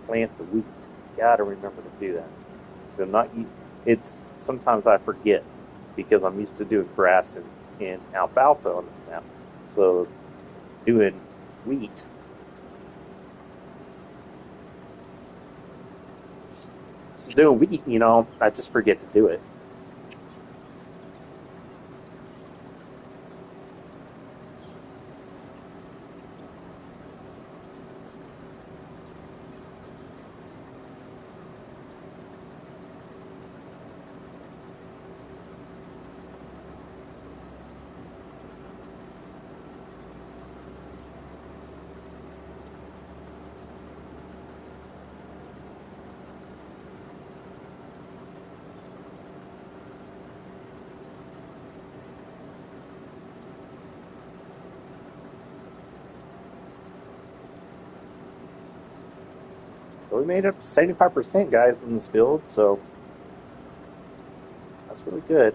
plant the wheat. Gotta remember to do that. So not it's sometimes I forget because I'm used to doing grass and alfalfa on this map. So doing wheat, I just forget to do it. So we made it up to 75%, guys, in this field. So that's really good.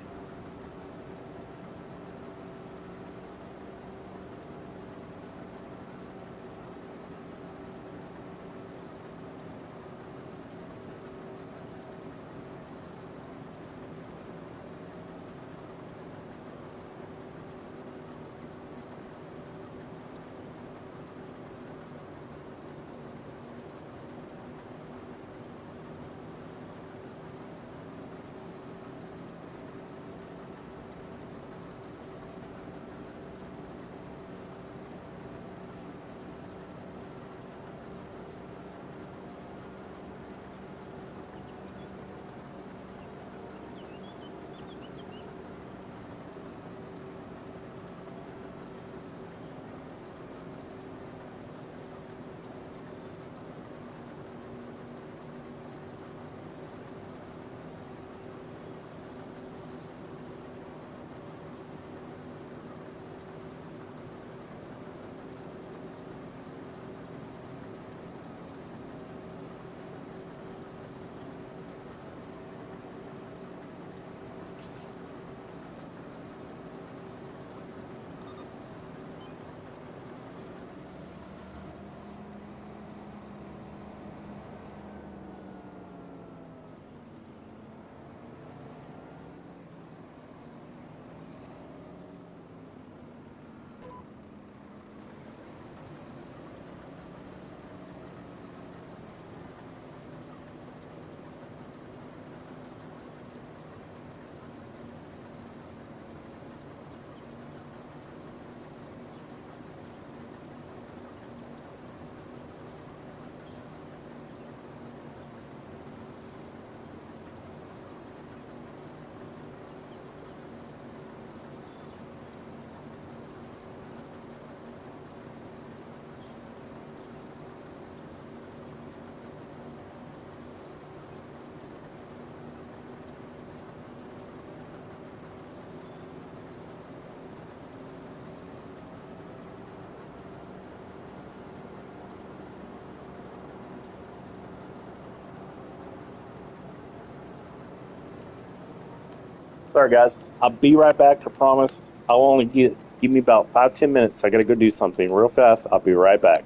Sorry, guys. I'll be right back. I promise. I'll only give me about 5-10 minutes. I gotta go do something real fast. I'll be right back.